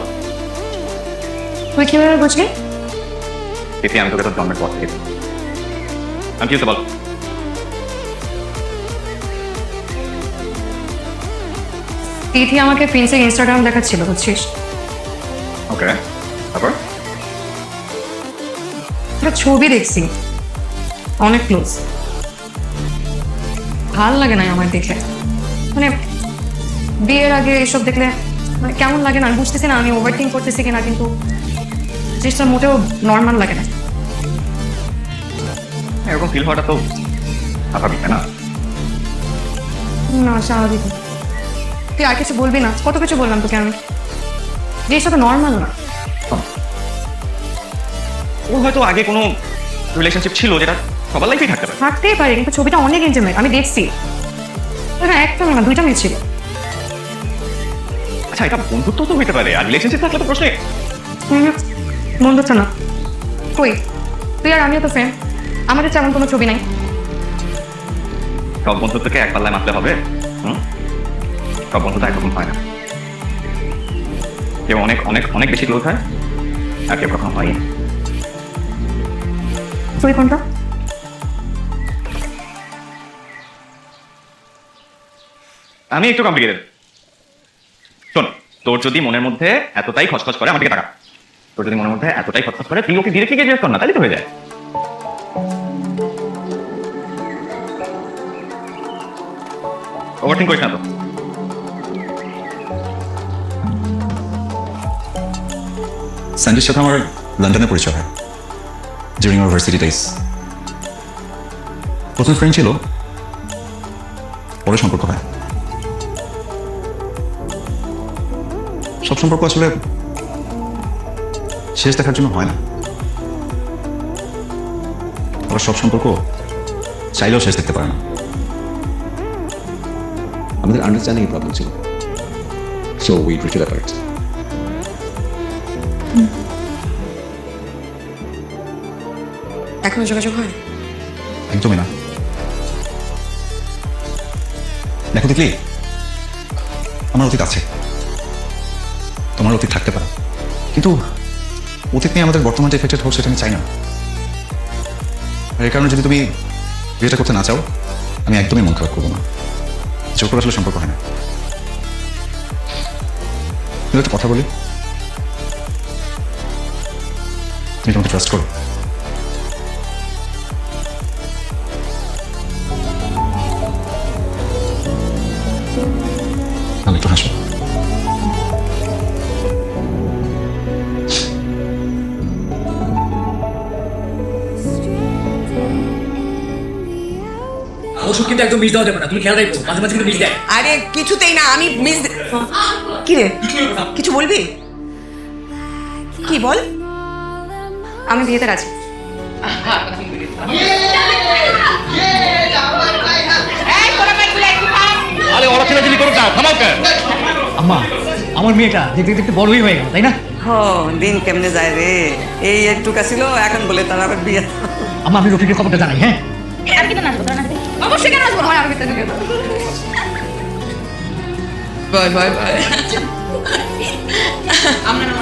তুই কিভাবে বুঝলি? তিথি, আমি তোকে তোর জন্মের পর থেকে আমি কি হতে বল। তিথি আমাকে প্রিন্সের ইনস্টাগ্রাম দেখাচ্ছিল, বুঝছিস? ওকে, তারপর? একটা ছবি দেখছি, অনেক ক্লোজ। ভাল লাগে না আমার দেখে, মানে বিয়ের আগে এসব দেখলে মানে কেমন লাগে না, আমি বুঝতেছি না আমি ওভার থিঙ্ক করতেছি কিনা, কিন্তু জিনিসটা মোটেও নর্মাল লাগে না। এরকম ফিল হওয়াটা তো স্বাভাবিক, তাই না? না, স্বাভাবিক না। তুই আর কিছু বলবি না? কত কিছু বললাম তোকে আমি, জিনিসটা তো নর্মাল না। ওর হয়তো আগে কোনো রিলেশনশিপ ছিল যেটা সবার লাইফেই থাকতে পারে। থাকতেই পারে, কিন্তু ছবিটা অনেক ইন্টিমেট, আমি দেখছি। হ্যাঁ, একটা না, দুইটা মেয়ে ছিল। আচ্ছা, এটা বন্ধুত্ব তো হইতে পারে, আর রিলেশনশিপ থাকলে তো প্রশ্নে। বন্ধুত্ব না, কই তুই আর আমিও তো ফ্রেন্ড, আমাদের তেমন কোনো ছবি নাই। সব বন্ধুত্বকে এক পাল্লায় মারতে হবে? সব বন্ধুত্ব একরকম হয় না, কেউ অনেক অনেক অনেক বেশি ক্লোজ হয় আর কেউ কখনো হয়নি। তুই কোনটা? আমি একটু কমপ্লিকেটেড। শোন, তোর যদি মনের মধ্যে এতটাই খচখচ করে, আমার দিকে টাকা, তোর যদি মনের মধ্যে এতটাই খচখচ করে, তুই ওকে ডিরেক্টলি গিয়ে জিজ্ঞেস কর না, তাহলেই তো হয়ে যায়। ওভারথিংক করিস না তো। সঞ্জয়ের সাথে আমার লন্ডনে পরিচয় হয় ডিউরিং ইউনিভার্সিটি ডেজ। প্রথম ফ্রেন্ড ছিল, পরে সম্পর্ক হয়। সব সম্পর্ক আসলে শেষ দেখার জন্য হয় না, আবার সব সম্পর্ক চাইলেও শেষ দেখতে পারে না। আমাদের আন্ডারস্ট্যান্ডিং প্রবলেম ছিল, সো উই ড্রিফটেড অ্যাপার্ট। এখনো যোগাযোগ হয়? একদমই না। দেখো দেখলি, আমার অতীত আছে, তোমার অতীত থাকতে পারে, কিন্তু অতীত নিয়ে আমাদের বর্তমানটা এফেক্টেড হোক সেটা আমি চাই না। আর এই কারণে যদি তুমি বিয়েটা করতে না চাও, আমি একদমই মন খারাপ করবো না। জোর করে আসলে সম্পর্ক হয় না। কিন্তু একটা কথা বলি, তুমি তোমাকে ট্রাস্ট করো। আমি একটু হাসো। ওষুধ কিন্তু একদম মিস দেওয়া যাবে না, তুমি খেয়াল রাখো, মাঝে মাঝে কিন্তু মিস দেয়। আরে কিছুতেই না, আমি মিস। কি রে, কিছু বলবি? কি বল? আমি বিয়েতে রাজি। আরে ওরা ছেলেছিলি করো না, থামাও কেন? আম্মা, আমার মেয়েটা দেখতে দেখতে বড়ই হয়ে গেল, তাই না? দিন কেমনে যায় রে, এই একটুকা ছিল, এখন বলে তার আবার বিয়ে। আম্মা, আমি রফিকের খবরটা জানাই। হ্যাঁ, আমি কিন্তু নাচবো, তোরা নাচবি? অবশ্যই কেন নাচবো, আমার ভিতরে ঢুকে দাও। Bye bye bye. আমরা না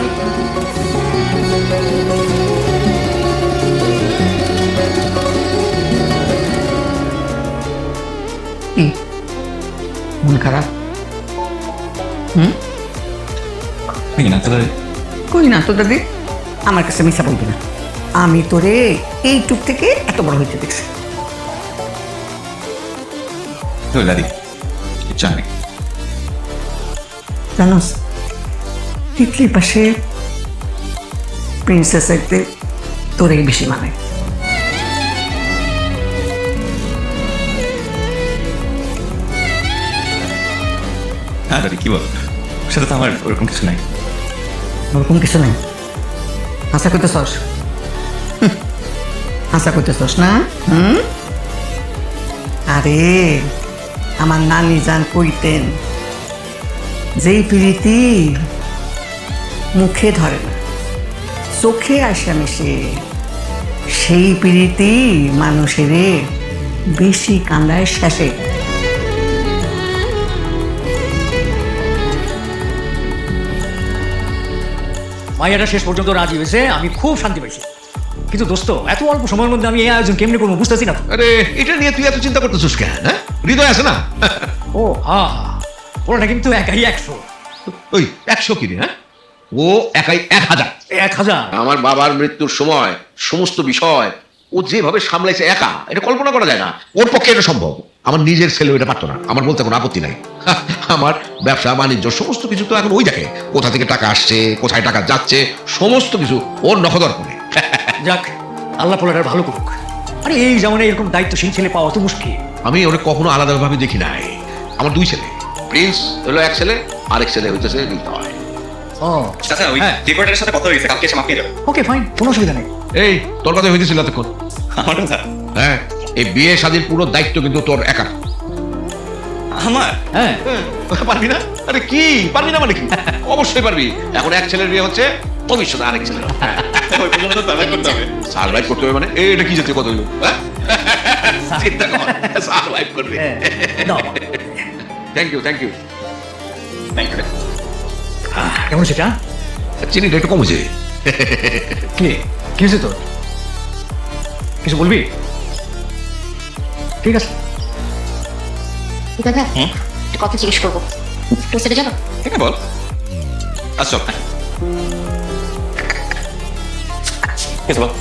মন খারাপ? কই না তো দাদি, আমার কাছে মিশা বলবি না, আমি তোরে এইটুক থেকে এত বড় হইতে দেখছি। দাদি জানি, জানোস তিতলির পাশে প্রিন্সেস একতে তোরেই বেশি মানে। হ্যাঁ দাদি, কি বল? সেটা তো আমার ওরকম কিছু নাই। ওরকম কিছু নেই? আশা করতেছস? আশা করতেছস না? আরে আমার নানি জান কইতেন, যেই প্রীতি মুখে ধরে না, চোখে আসা মিশে, সেই প্রীতি মানুষের বেশি কান্দায় শেষে। মাইয়াটা শেষ পর্যন্ত রাজি হয়েছে, আমি খুব শান্তি পাইছি। কিন্তু দোস্ত, এত অল্প সময়ের মধ্যে আমি এই আয়োজন কেমনি করবো বুঝতেছি না তো। আরে এটা নিয়ে তুই এত চিন্তা করতেছিস কেন? হ্যাঁ, হৃদয় আছে না? ও হ্যাঁ, ওরা কিন্তু একাই 100। ওই 100 কি রে? হ্যাঁ, ও একাই 1000। 1000? আমার বাবার মৃত্যুর সময় সমস্ত বিষয় ও যেভাবে সামলাইছে একা, এটা কল্পনা করা যায় না। ওর পক্ষে এটা সম্ভব। আমার নিজের ছেলে এটা পারতো না। আমার বলতে কোনো আপত্তি নাই। আমার ব্যবসা বাণিজ্য সমস্ত কিছু তো এখন ওই দেখে, কোথা থেকে টাকা আসছে, কোথায় টাকা যাচ্ছে, সমস্ত কিছু ওর নখদর্পণে। যাক, আল্লাহ পোলাটার ভালো করুক। আরে এই জামানে এরকম দায়িত্বশীল ছেলে পাওয়া তো মুশকিল। আমি ওরে কখনো আলাদাভাবে দেখি নাই। আমার 2 ছেলে, প্রিন্স হলো এক ছেলে, আরেক ছেলে হইতেছে হৃদয়। ও আচ্ছা, ওই ডেকোরেটরের সাথে কথা হয়েছে, কালকে এসে মাপ নিয়ে যাবে। ওকে ফাইন, কোনো অসুবিধা নেই। এই তোর কথা হইতেছিল এতক্ষণ? আমার কথা? হ্যাঁ, এই বিয়ে শাদীর পুরো দায়িত্ব কিন্তু তোর একা। আমার? হ্যাঁ। পারবি না? আরে কি পারবি না মানে কি? অবশ্যই পারবি। এখন এক ছেলের বিয়ে হচ্ছে, ভবিষ্যতে আরেক ছেলের। ওই পর্যন্ত তো সার্ভাইভ করতে হবে। সার্ভাইভ করতে হবে মানে এটা কি জাতীয় কথা হইলো? হ্যাঁ, চিন্তা কর, সার্ভাইভ করবে। Thank you, thank you. কেমন সেটা? চিনিটা একটু কমেছে। কি কি হয়েছে তোর? কিছু বলবি? ঠিক আছে। দাদা, কথা জিজ্ঞেস করবো, তোর সেটা যাবো? ঠিক আছে, বল। আচ্ছা, কিছু বল।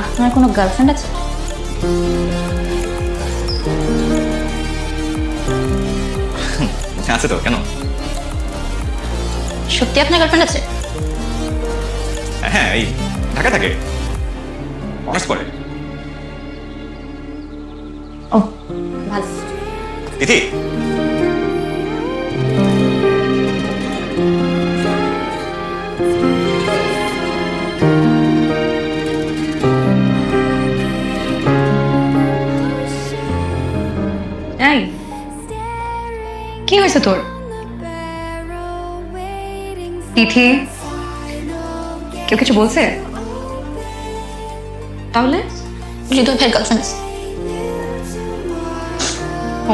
আপনার কোনো গার্লফ্রেন্ড আছে? আছে তো, কেন? সত্যি আপনার গার্লফ্রেন্ড আছে? হ্যাঁ, এই ঢাকা থাকে, অনার্স করে। ও ভালো। দিদি, এই কি হয়েছে তোর? তিথি, কেউ কিছু বলছে? তাহলে হৃদয় ভাইয়ের গার্লফ্রেন্ড আছে। ও,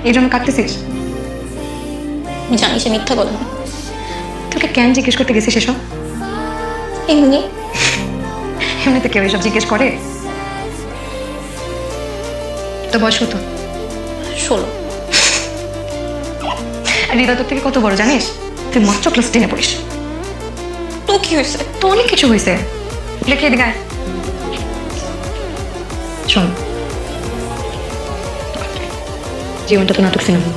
এই জন্য কাটতেছিস? জানি সে মিথ্যা বলে না। তোকে কেন জিজ্ঞেস করতে গেছিস এসব? এমনি এমনিতে কেউ এসব জিজ্ঞেস করে? তো বয়স কত? 16। আর হৃদয় তোর থেকে কত বড় জানিস? তুই মাত্র ক্লাস 10-এ পড়িস। তো কি হয়েছে? তো অনেক কিছু হয়েছে। লিখে দিকে আয়। শোন, জীবনটা তো নাটক সিনেমা।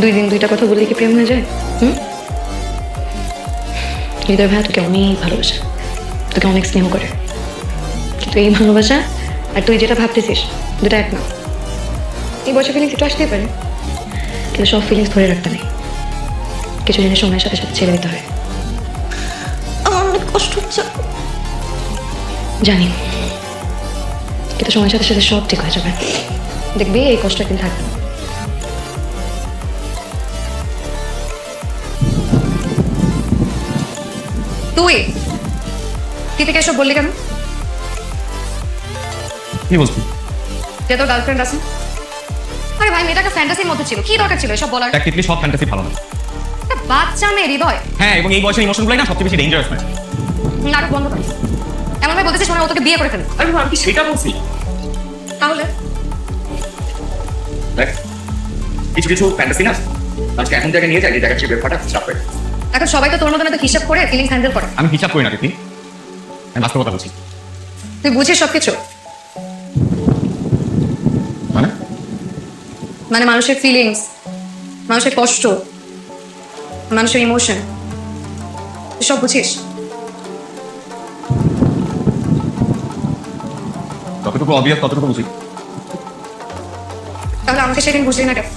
2 দিন 2টা কথা বললে কি প্রেম হয়ে যায়? হৃদয় ভাইয়া তোকে অনেক ভালোবাসে, তোকে অনেক স্নেহ করে। কিন্তু এই ভালোবাসা আর তুই যেটা ভাবতেছিস দুটা এক না। এই বয়সে ফিলিংস একটু আসতেই পারে, কিন্তু সব ফিলিংস ধরে রাখতে নেই। কিছু জিনিস সময়ের সাথে সাথে ছেড়ে দিতে হয়। আমার অনেক কষ্ট হচ্ছে জানি, কিন্তু সময়ের সাথে সাথে সব ঠিক হয়ে যাবে। দেখবি এই কষ্ট একদিন থাকবে না। তুই থেকে এসব বললি কেন? কি বলছি? যে তোর গার্লফ্রেন্ড আছে। আরে ভাই, মেয়েটাকে ফ্যান্টাসির মধ্যে ছিল, কি দরকার ছিল এসব বলার? প্র্যাকটিক্যালি সব ফ্যান্টাসি ভালো না। একটা বাচ্চা মেয়ে হৃদয়। হ্যাঁ, এবং এই বয়সের ইমোশনগুলোই না সবচেয়ে বেশি ডেঞ্জারাস হয়। নাটক বন্ধ কর। এমন ভাই বলতেছিস মনে হয় ও তোকে বিয়ে করে ফেলবে। আরে আমি কি সেটা বলছি? তাহলে দেখ, কিছু কিছু ফ্যান্টাসি না আজকে এখন জায়গায় নিয়ে যায়, যে জায়গায় সে ব্রেকফাস্ট স্টাফ করে। এখন সবাই তো তোর মতো না তো হিসাব করে ফিলিংস হ্যান্ডেল করে। আমি হিসাব করি না দিদি, আমি বাস্তবতা বলছি। তুই বুঝিস সবকিছু? মানে মানুষের ফিলিংস, মানুষের কষ্ট, মানুষের ইমোশন, তুই সব বুঝিস? যতটুকু অবভিয়াস ততটুকু বুঝি। তাহলে আমাকে সেদিন বুঝলি না কেন?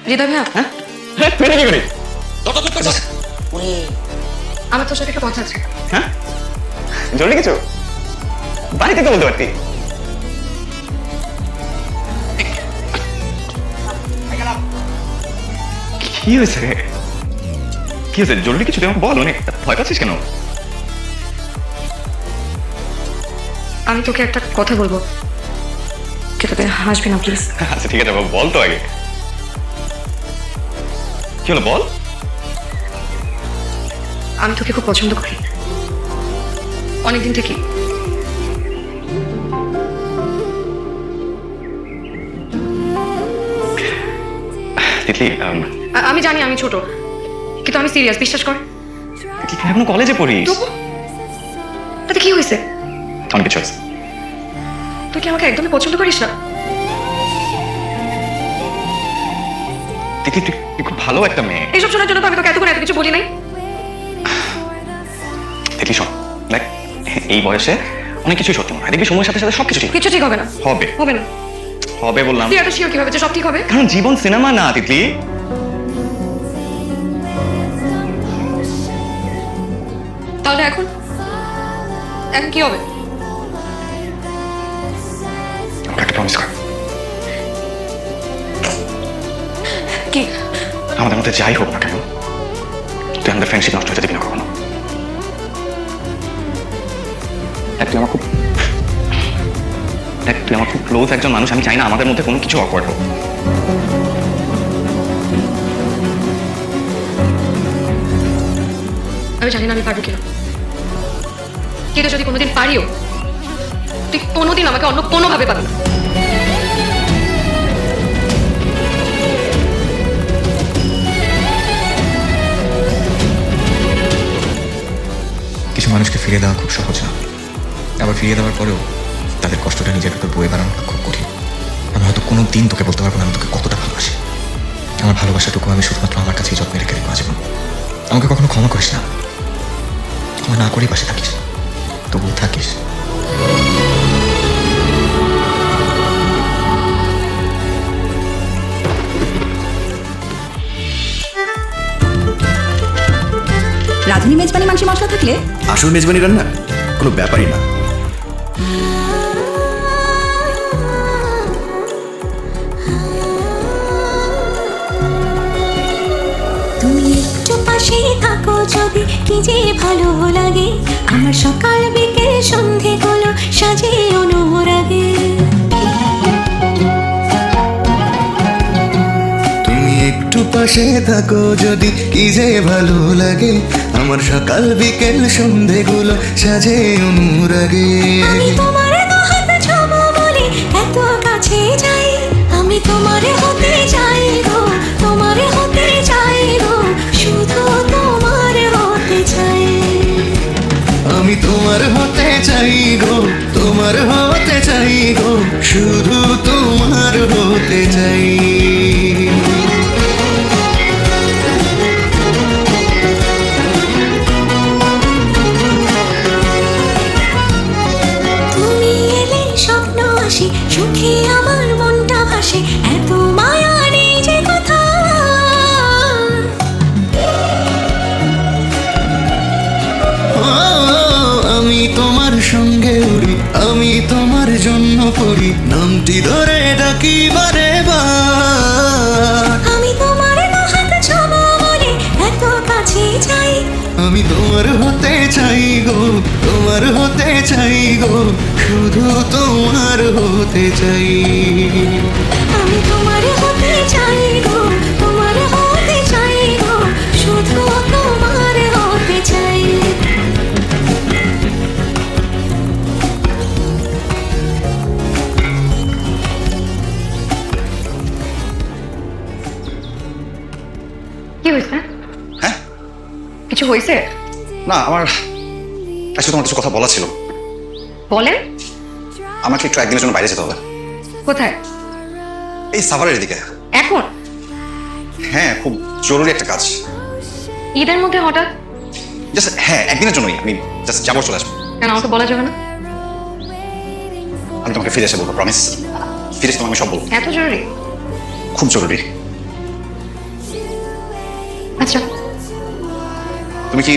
হৃদয় ভাইয়া হ্যাঁ তুই কি করিস আমার তোর সাথে একটা কথা আছে। হ্যাঁ জরুরি কিছু বাড়িতে তো বলতে পারতি। কি হয়েছে কি হয়েছে জরুরি কিছু তুই আমাকে বল, অনেক ভয় পাচ্ছিস কেন? আমি তোকে একটা কথা বলবো, যেটাতে হাসবি না প্লিজ। আচ্ছা ঠিক আছে বল তো আগে কি হলো বল। আমি তোকে খুব পছন্দ করি অনেকদিন থেকে। তিতলি আমি জানি আমি ছোট, কিন্তু আমি সিরিয়াস, বিশ্বাস কর। তুই এখনো কলেজে পড়িস। তবু তাতে কি হয়েছে? অনেক কিছু আছে। তুই কি আমাকে একদমই পছন্দ করিস না? তিতলি তুই খুব ভালো একটা মেয়ে। এইসব শোনার জন্য তো আমি তোকে এত করে এত কিছু বলি নাই। দেখলি শোন দেখ এই বয়সে অনেক কিছুই সত্যি মনে হয়, দেখবি সময়ের সাথে সাথে সবকিছু ঠিক কিছু ঠিক হবে না। হবে হবে না। হবে বললাম। তুই এত শিওর কিভাবে যে সব ঠিক হবে? কারণ জীবন সিনেমা না তিতলি। তাহলে এখন এখন কি হবে? আমাকে একটা প্রমিস কর। কি? আমাদের মধ্যে যাই হোক না কেন তুই আমাদের ফ্রেন্ডশিপ নষ্ট হতে দিবি না কখনো। তুই আমার খুব ক্লোজ একজন মানুষ, আমি চাই না আমাদের মধ্যে কোনো কিছু অকওয়ার্ড হোক। আমি জানি না আমি পারবো কিনা, কিন্তু যদি কোনোদিন পারিও তুই কোনোদিন আমাকে অন্য কোনোভাবে পাবি না। কিছু মানুষকে ফিরিয়ে দেওয়া খুব সহজ না, আবার ফিরিয়ে দেওয়ার পরেও তাদের কষ্টটা নিজের ভেতর বয়ে বেড়ানোটা খুব কঠিন। আমি হয়তো কোনো দিন তোকে বলতে পারবো না আমি তোকে কতটা ভালোবাসি। আমার ভালোবাসাটুকু আমি শুধুমাত্র আমার কাছেই যত্নে রেখে দেবো আজীবন। আমাকে কখনো ক্ষমা করিস না, ক্ষমা না করেই পাশে থাকিস, তবুও থাকিস। রাঁধুনি মেজবানি মাংস মশলা থাকলে আসল মেজবানি রান্না কোনো ব্যাপারই না। তুমি একটু পাশে থাকো যদি কি যে ভালো লাগে, আমার সকাল বিকেল সন্ধে গুলো সাজে অনুরাগে। তুমি একটু পাশে থাকো যদি কি যে ভালো লাগে, আমার সকাল বিকেল সন্ধেগুলো সাজে অনুরাগে। আমি তোমার দুহাত ছোঁবো বলে এত কাছে যাই, আমি তোমার হতে চাই গো, তোমার হতে চাই গো, শুধু তোমার হতে চাই। আমি তোমার হতে চাই গো, তোমার হতে চাই গো, শুধু তোমার হতে চাই। তুমি এলে স্বপ্ন আসে, সুখে আমার মনটা ভাসে, এত মায়া নেই যে কথা। আমি তোমার সঙ্গে উড়ি, আমি তোমার জন্য পড়ি, নামটি ধরে ডাকি বারে বার। আমি তোমার দুহাত ছোঁবো বলে এত কাছে যাই, আমি তোমার হতে চাই গো, তোমার হতে চাই গো, শুধু তোমার হতে চাই। আমি তোমার হতে চাই গো, তোমার হতে চাই গো, শুধু তোমার হতে চাই। কি হয়েছে? হ্যাঁ কিছু হয়েছে? না আমার আসলে তোমার কিছু কথা বলা ছিল। বলেন। আমাকে একটু একদিনের জন্য বাইরে যেতে হবে। কোথায়? এই সাভারের দিকে। এখন? হ্যাঁ খুব জরুরি একটা কাজ। ঈদের মধ্যে হঠাৎ? জাস্ট হ্যাঁ একদিনের জন্যই, আমি জাস্ট যাবো চলে আসবো। কেন আমাকে বলা যাবে না? আমি তোমাকে ফিরে এসে বলবো, প্রমিস। ফিরে এসে তোমাকে আমি সব বলবো। এত জরুরি? খুব জরুরি। আচ্ছা তুমি কি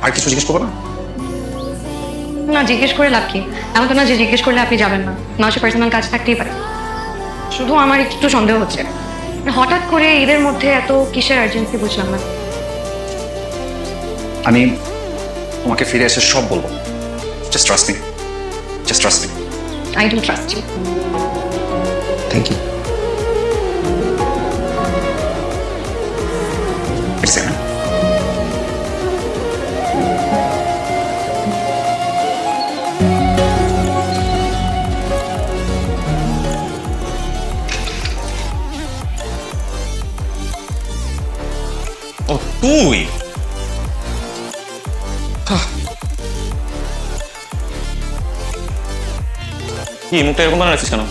আর কিছু জিজ্ঞেস করবে না? না, জিজ্ঞেস করে লাভ কি? এমন তো না যে জিজ্ঞেস করলে আপনি যাবেন না, মানুষের পার্সোনাল কাজ থাকতেই পারে। শুধু আমার একটু সন্দেহ হচ্ছে, হঠাৎ করে ঈদের মধ্যে এত কিসের আর্জেন্সি বুঝলাম না। আমি তোমাকে ফিরে এসে সব বলবো। Just trust me, just trust me. I do trust you. Thank you. It's enough. ও তুই কি মুখটা এরকম বানাচ্ছিস কেন?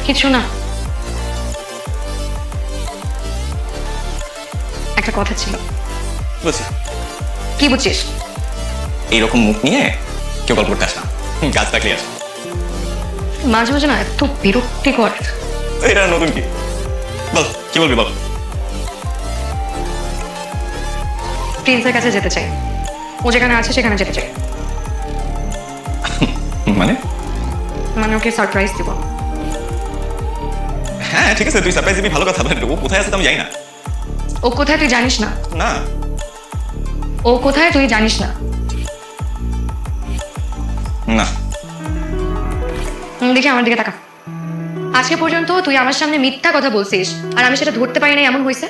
কিছু না, একটা কথা ছিল। বুঝছি। কি বুঝছিস? এইরকম মুখ নিয়ে কেউ গল্প করতে আসে না, গাছ থাকলে আসে। মাঝে মাঝে না এত বিরক্তিকর। এটা নতুন কি? বল কি বলবি বল। প্রিন্সের কাছে যেতে চাই, ও যেখানে আছে সেখানে যেতে চাই। মানে? মানে ওকে সারপ্রাইজ দিব। হ্যাঁ ঠিক আছে, তুই সারপ্রাইজ দিবি, ভালো কথা, বাট ও কোথায় আছে তো আমি জানি না। ও কোথায় তুই জানিস না? না। ও কোথায় তুই জানিস না? না। দেখি আমার দিকে তাকা। আজকে পর্যন্ত তুই আমার সামনে মিথ্যা কথা বলছিস আর আমি সেটা ধরতে পারি না, এমন হয়েছে?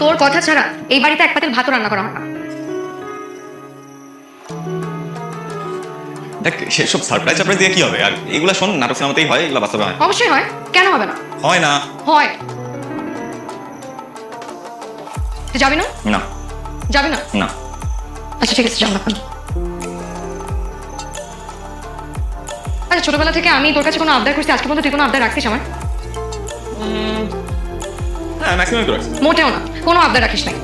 তোর কথা ছাড়া এই বাড়িতে এক পাতিল ভাতও রান্না করা হয় না। দেখ সেসব সারপ্রাইজ সারপ্রাইজ দিয়ে কি হবে? আর এগুলা শোন, নাটক সিনেমাতেই হয়, এগুলা বাস্তবে হয়? অবশ্যই হয়, কেন হবে না? হয় না। হয়। তুই যাবি না? না। যাবি না? না। আচ্ছা ঠিক আছে, যাও না। আচ্ছা ছোটবেলা থেকে আমি তোর কাছে কোনো আবদার করছি, আজকে পর্যন্ত তুই কোনো আবদার রাখছিস আমার? হ্যাঁ ম্যাক্সিমাম করে রাখছি। মোটেও না, কোনো আবদার রাখিস নাই।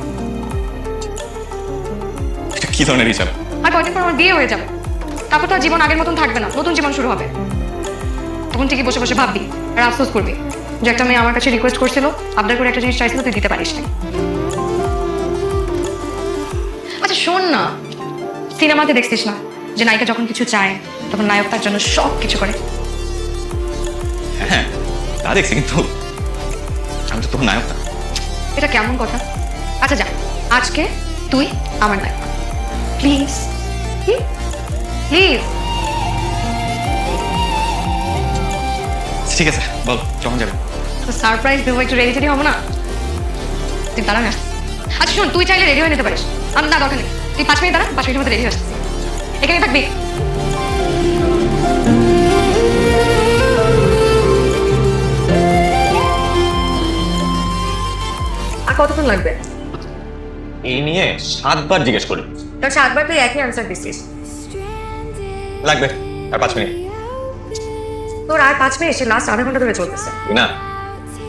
এটা কি ধরনের হিসাব? আর কয়েকদিন পর আমার বিয়ে হয়ে যাবে, তারপর তো আর জীবন আগের মতন থাকবে না, নতুন জীবন শুরু হবে। তখন ঠিকই বসে বসে ভাববি আর আফসোস করবি যে একটা মেয়ে আমার কাছে রিকোয়েস্ট করছিল, আবদার করে একটা জিনিস চাইছিল, তুই দিতে পারিস না। আচ্ছা শোন না, সিনেমাতে দেখছিস না যে নায়িকা যখন কিছু চায় তখন নায়ক তার জন্য সব কিছু করে? হ্যাঁ তা দেখছি, কিন্তু আমি তো তখন নায়ক না। এটা কেমন কথা? আচ্ছা যা, আজকে তুই আমার নায়ক, প্লিজ প্লিজ। ঠিক আছে বল যখন যাবে। সারপ্রাইজ দেবো, একটু রেডি টেডি হবো না? তুই দাঁড়া না। আচ্ছা শোন, তুই চাইলে রেডি হয়ে নিতে পারিস, আমি না দরকার নেই। তুই 5 মিনিট দাঁড়া, 5 মিনিটের মধ্যে রেডি হয়ে আসছিস, এখানে থাকবি। আর কতক্ষণ লাগবে? এই নিয়ে 7 বার জিজ্ঞেস করি। তার 7 বার তুই একই আনসার দিচ্ছিস। লাগবে আর 5 মিনিট। তোর আর 5 মিনিট, সে লাস্ট আধা ঘন্টা ধরে চলতেছে। না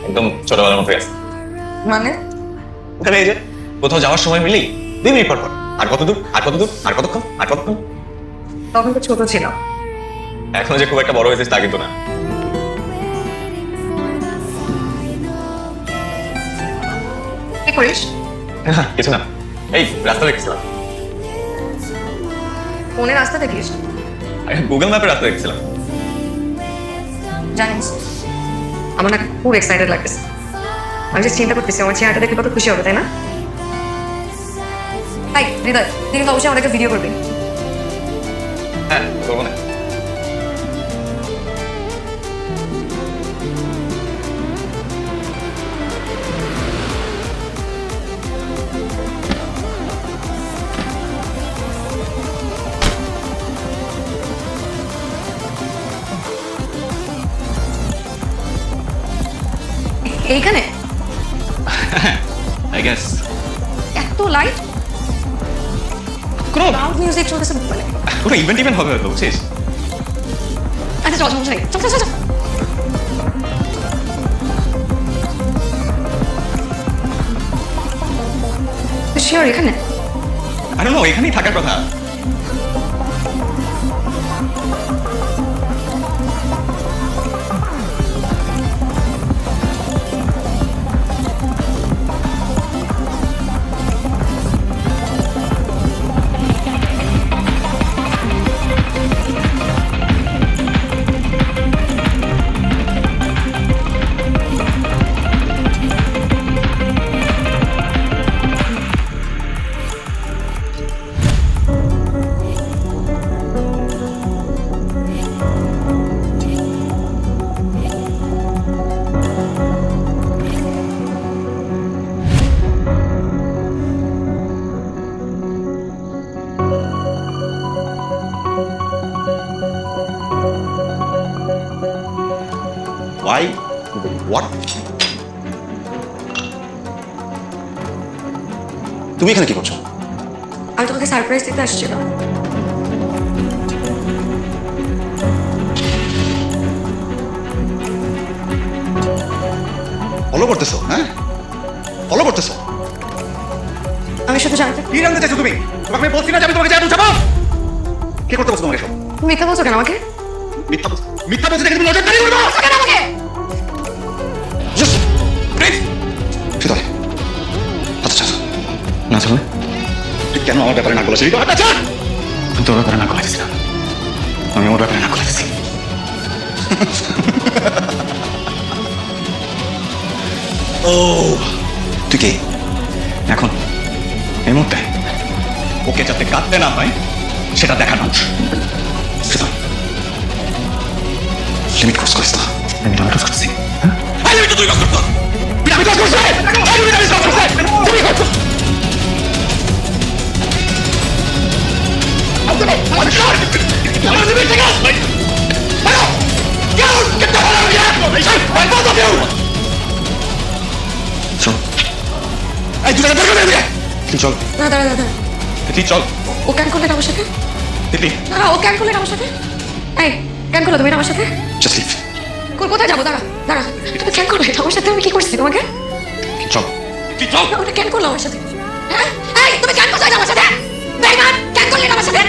একদম ছোটবেলার মতো আছে। মানে? তাহলে এই যে কোথাও যাওয়ার সময় মিলেই 2 মিনিট পর পর আর কত দূর, আর কত দূর, আর কতক্ষণ, আর কতক্ষণ। তখন তো ছোট ছিল। এখনো যে খুব একটা বড় হয়েছিস তা কিন্তু না। কি করিস? কিছু না, এই রাস্তা দেখছিলাম। ফোনে রাস্তা দেখিস? গুগল ম্যাপের রাস্তা দেখছিলাম। জানিস আমার না খুব এক্সাইটেড লাগতেছে। আমি যে চিন্তা করতেছি আমার চেহারাটা দেখে কত খুশি হবে, তাই না? তাই হৃদয়, তুই কিন্তু অবশ্যই আমাদেরকে ভিডিও করবি। হ্যাঁ করবো না। এইখানে আই গেস এত লাইট, কোনো সাউন্ড মিউজিক চলতেছে, মানে কোনো ইভেন্ট হবে হয়তো, বুঝছিস? আচ্ছা চল সমস্যা নেই, চল চল চল। শিওর এখানে? I don't know, এখানেই থাকার কথা। Y what? তুমি এখানে কি করছো? আমি তোমাকে সারপ্রাইজ দিতে আসছিলাম। ফলো করতেছো? হ্যাঁ, ফলো করতেছো? আমি শুধু জানতে কি জানতে চাইছো তুমি? তোমাকে আমি বলছি না যে আমি তোমাকে যা বুঝাবো? কে করতে বলছো তোমাকে সব? তুমি মিথ্যা বলছো কেন আমাকে? মিথ্যা বলছো? মিথ্যা বলছো দেখে তুমি নজরদারি করবে? কেন আমাকে? জাস্ট প্লিজ শীতল আচ্ছা আচ্ছা না চলে তুই কেন আমার ব্যাপারে না বলেছিস? আচ্ছা আমি তোর ব্যাপারে না বলেছি না, আমি ওর ব্যাপারে না বলেছি। ও তুই কে এখন এই মুহূর্তে? ওকে যাতে কাঁদতে না হয় সেটা দেখানো। শীতল লিমিট ক্রস করিস না। লিমিট আমি ক্রস করছি। হ্যাঁ লিমিট তুই ক্রস করছ। আমি ক্রস করছি। আমি ক্রস করছি। তুমি করছো। I'm sorry. I'm going to be taken out. Hello. Go. Get the hell out of here. I'm both of you. চল। এই দুটো বের করে দে। তুই চল। না দাঁড়া দাঁড়া। তুই চল। ও কেন করলে আমার সাথে? দিদি। না ও কেন করলে আমার সাথে? এই কেন করলে তুমি আমার সাথে? Just leave. কোথায় যাবো? দাঁড়া দাঁড়া। তুমি কেন করলে আমার সাথে? আমি কি করছি তোমাকে? চল। তুই চল। ওটা কেন করলো আমার সাথে? হ্যাঁ এই তুমি কেন করলে আমার সাথে? বেঈমান কেন করলে আমার সাথে?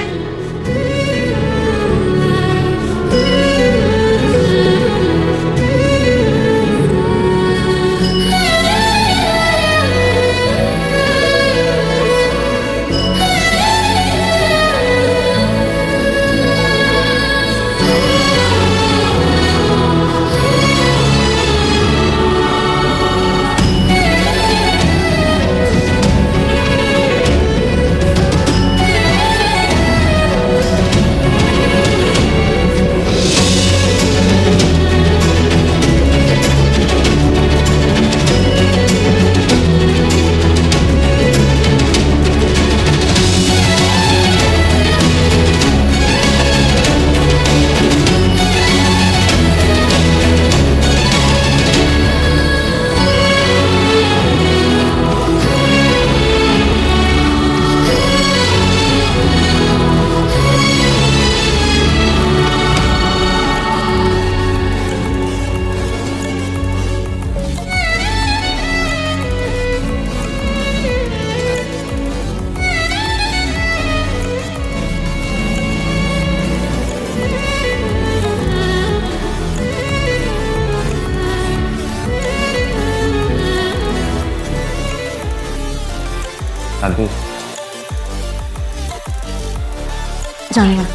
জানি না।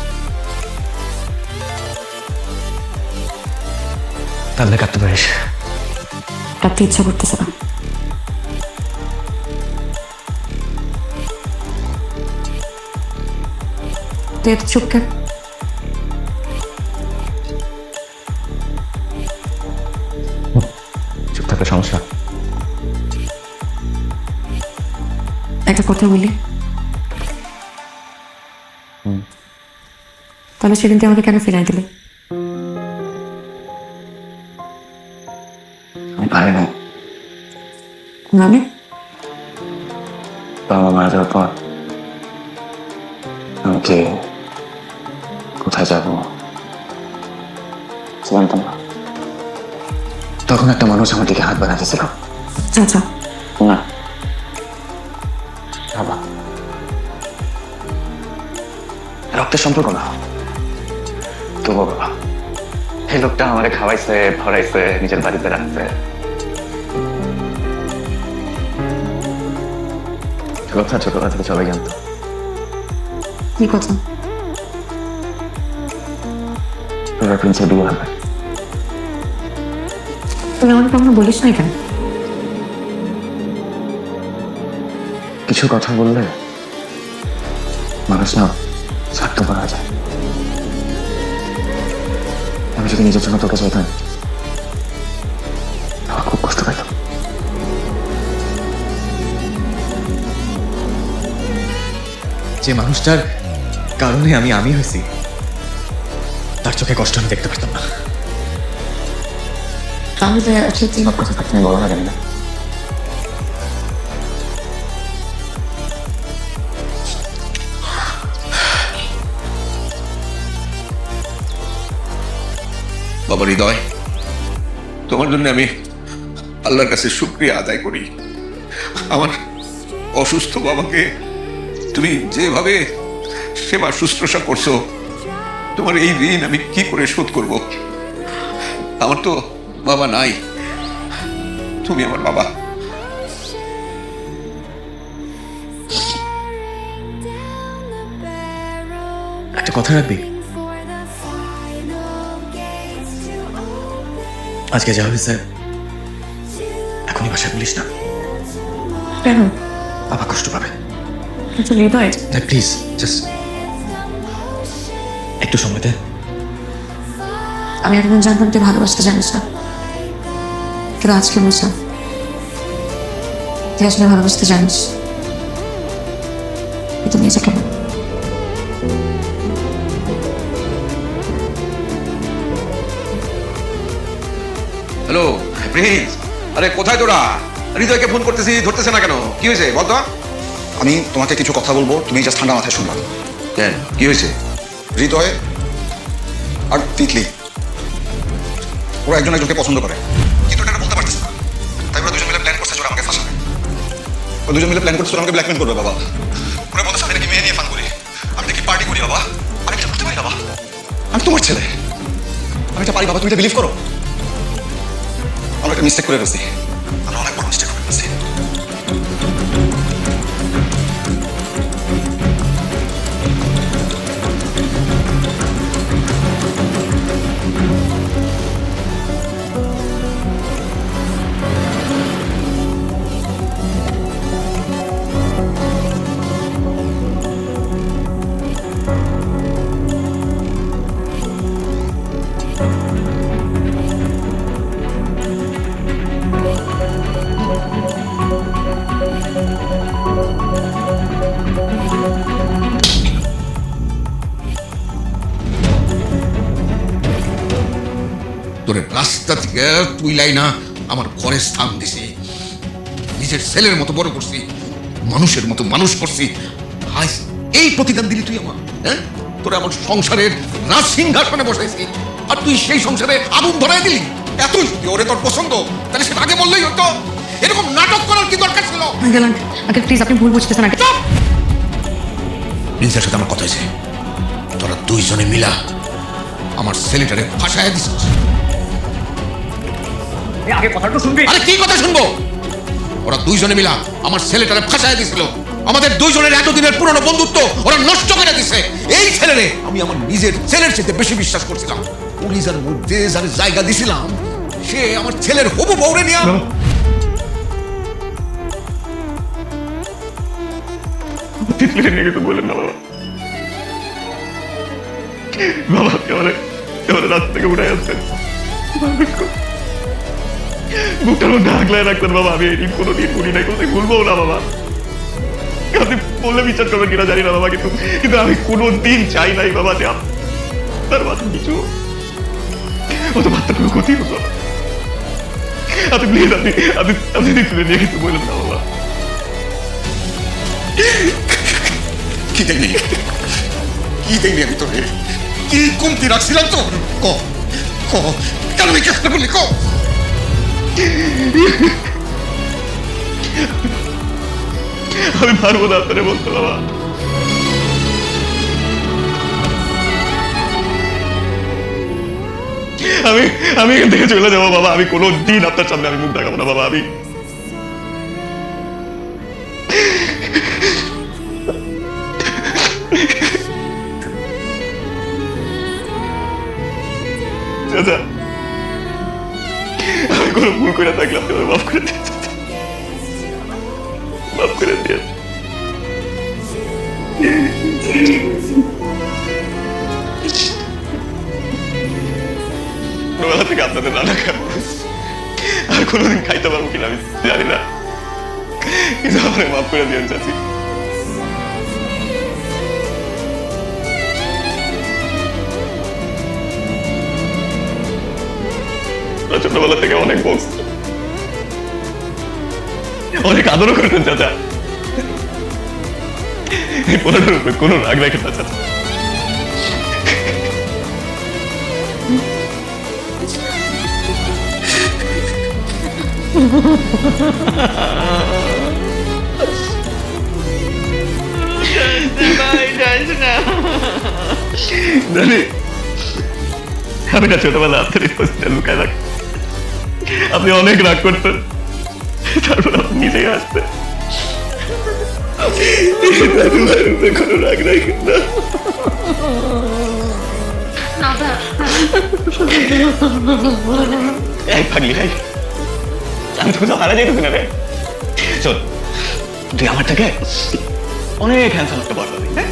তাহলে কাঁদতে পারিস। কাঁদতে ইচ্ছা করতেছে না। তুই এত চুপ কেন? চুপ থাকলে সমস্যা? একটা কথা বলি। তাহলে সেদিন তুই আমাকে কেন ফিরাই দিলি? আমি পারি না। মানে? বাবা মারা যাওয়ার পর আমাকে কোথায় যাব জানতাম না। তখন একটা মানুষ আমার দিকে হাত বাড়াতেছিল। চাচা? না বাবা, রক্তের সম্পর্ক না, তবু বাবা এই লোকটা আমারে খাওয়াইছে, ভরাইছে, নিজের বাড়িতে রাখছে। কথা ছোটবেলা থেকে সবাই জানতো। কি কথা? তোরা প্রিন্সের বিয়ে হবে। তুমি আমাকে কখনো বলিস না কেন? কিছু কথা বললে মানুষ না স্বার্থপর হয়ে যায়। আমি যদি নিজের জন্য তোকে চাইতাম আমার খুব কষ্ট পেতাম। যে মানুষটার কারণে আমি হয়েছি তার চোখে কষ্ট আমি দেখতে পারতাম না। আমি তো সত্যি সব কথা থাকতে বলো না জানি না। বাবা হৃদয়, তোমার জন্য আমি আল্লাহর কাছে শুকরিয়া আদায় করি। আমার অসুস্থ বাবাকে তুমি যেভাবে সেবা শুশ্রূষা করছো, তোমার এই ঋণ আমি কি করে শোধ করব? আমার তো বাবা নাই, তুমি আমার বাবা। একটা কথা রাখবি, আজকে যা হবে স্যার এখনই ভাষা বলিস না, কেন? বাবা কষ্ট পাবে। হৃদয়, প্লিজ জাস্ট একটু সময় দে। আমি এতদিন জানতাম তুই ভালোবাসতে জানিস না, কিন্তু আজকে বুঝলাম তুই আসলে ভালোবাসতে জানিস, কিন্তু নিজেকে না। হ্যালো প্রিন্স, আরে কোথায় তোরা? হৃদয়কে ফোন করতেছি, ধরতেছে না কেন? কি হয়েছে বলতো? আমি তোমাকে কিছু কথা বলবো, তুমি জাস্ট ঠান্ডা মাথায় শুনবা। কেন, কি হয়েছে? হৃদয় আর তিতলি ওরা একজন একজনকে পছন্দ করে, কিন্তু এটা বলতে পারতেছে না। তাই ওরা দুজন মিলে প্ল্যান করছে ওরা আমাকে ফাঁসাবে। ওরা দুজন মিলে প্ল্যান করছে ওরা আমাকে ব্ল্যাকমেল করবে বাবা। ওরা বলতেছে আমি নাকি মেয়ে নিয়ে ফান করি, আমি নাকি পার্টি করি বাবা। আমি এটা করতে পারি বাবা? আমি তোমার ছেলে, আমি এটা পারি বাবা, তুমি এটা বিলিভ করো? আমরা একটা মিস্টেক করে ফেলছি, আমরা অনেক বড় মিস্টেক করে ফেলছি। তোর রাস্তা থেকে তুইলাই না আমার ঘরে স্থান দিছি, নিজের ছেলের মতো বড় করছি, মানুষের মতো মানুষ করছি। আজ এই প্রতিদান দিলি তুই আমার? হ্যাঁ, তোরা আমার সংসারের রাজ সিংহাসনে বসাইছি, আর তুই সেই সংসারে আগুন ধরাই দিলি। এতই যদি ওরে তোর পছন্দ, তাহলে সেটা আগে বললেই হতো। এরকম নাটক করার কি দরকার ছিল? আঙ্কেল প্লিজ, আপনি ভুল বুঝতেছেন। প্রিন্সের সাথে আমার কথা হয়েছে, তোরা দুইজনে মিলা আমার ছেলেটারে ফাঁসায় দিছিস। আগে কথাটা শুনবি? আরে কি কথা শুনবো? ওরা দুইজনে মিলা আমার ছেলেটারে ফাঁসায় দিছিল। আমাদের দুইজনের এতদিনের পুরনো বন্ধুত্ব ওরা নষ্ট করে দিছে। এই ছেলেরে আমি আমার নিজের ছেলের সাথে বেশি বিশ্বাস করছিলাম। পুলিশের মধ্যে যার জায়গা দিছিলাম, সে আমার ছেলের হবু বউরে নিয়ে কিছু বলেন না বাবা। বাবা আমাদের রাত থেকে উঠে আসছেন, বুকটার মধ্যে আগলায় রাখতেন বাবা। আমি এই কোনোদিন ভুলি নাই, কোনোদিন ভুলবো না বাবা। আপনি বললে বিচার করবেন কিনা জানি না বাবা, কিন্তু আমি কোনোদিন চাই নাই বাবা যে আপনার বাচ্চা কিছু অত বাচ্চার কোনো ক্ষতি হতো না। আপনি প্লিজ আপনি তুলে নিয়ে কিছু বললেন না বাবা। কি দেয়নি, কি দেয়নি আমি তোর? কি কমতি রাখছিলাম তো? ক ক কেন আমি চেষ্টা করলি? ক আমি পারবো না আপনারে বলতে বাবা। আমি এখান থেকে চলে যাবো বাবা। আমি কোনো দিন আপনার সামনে আমি মুখ দেখাবো না বাবা। আমি চাচা, আমি কোনো ভুল করে থাকলে আপনি আমাকে মাফ করে দিন, মাফ করে দিন। ছোটবেলা থেকে আপনাদের রান্না খাবো, আর কোনোদিন খাইতে পারবো কিনা আমি জানি না, কিন্তু আমার মাফ করে দিন চাচি। আপনার ছোটবেলা থেকে অনেক বকত, অনেক আদরও করতেন চাচা। এই পোলাটার উপরে কোনো রাগ রাখেন না চাচা। জানি আমি না ছোটবেলা আপনার এই পজিশনটা লুকায় রাখ, আপনি অনেক রাগ করতেন, তারপর আপনি নিজেই আসতেন। কোনো রাগ রাখেন না। এই পাগলি ভাই, আমি তো কোথাও হারা যাইতেছি না রে। শোন, তুই আমার থেকে অনেক হ্যান্ডসাম একটা বড় হবি, হ্যাঁ?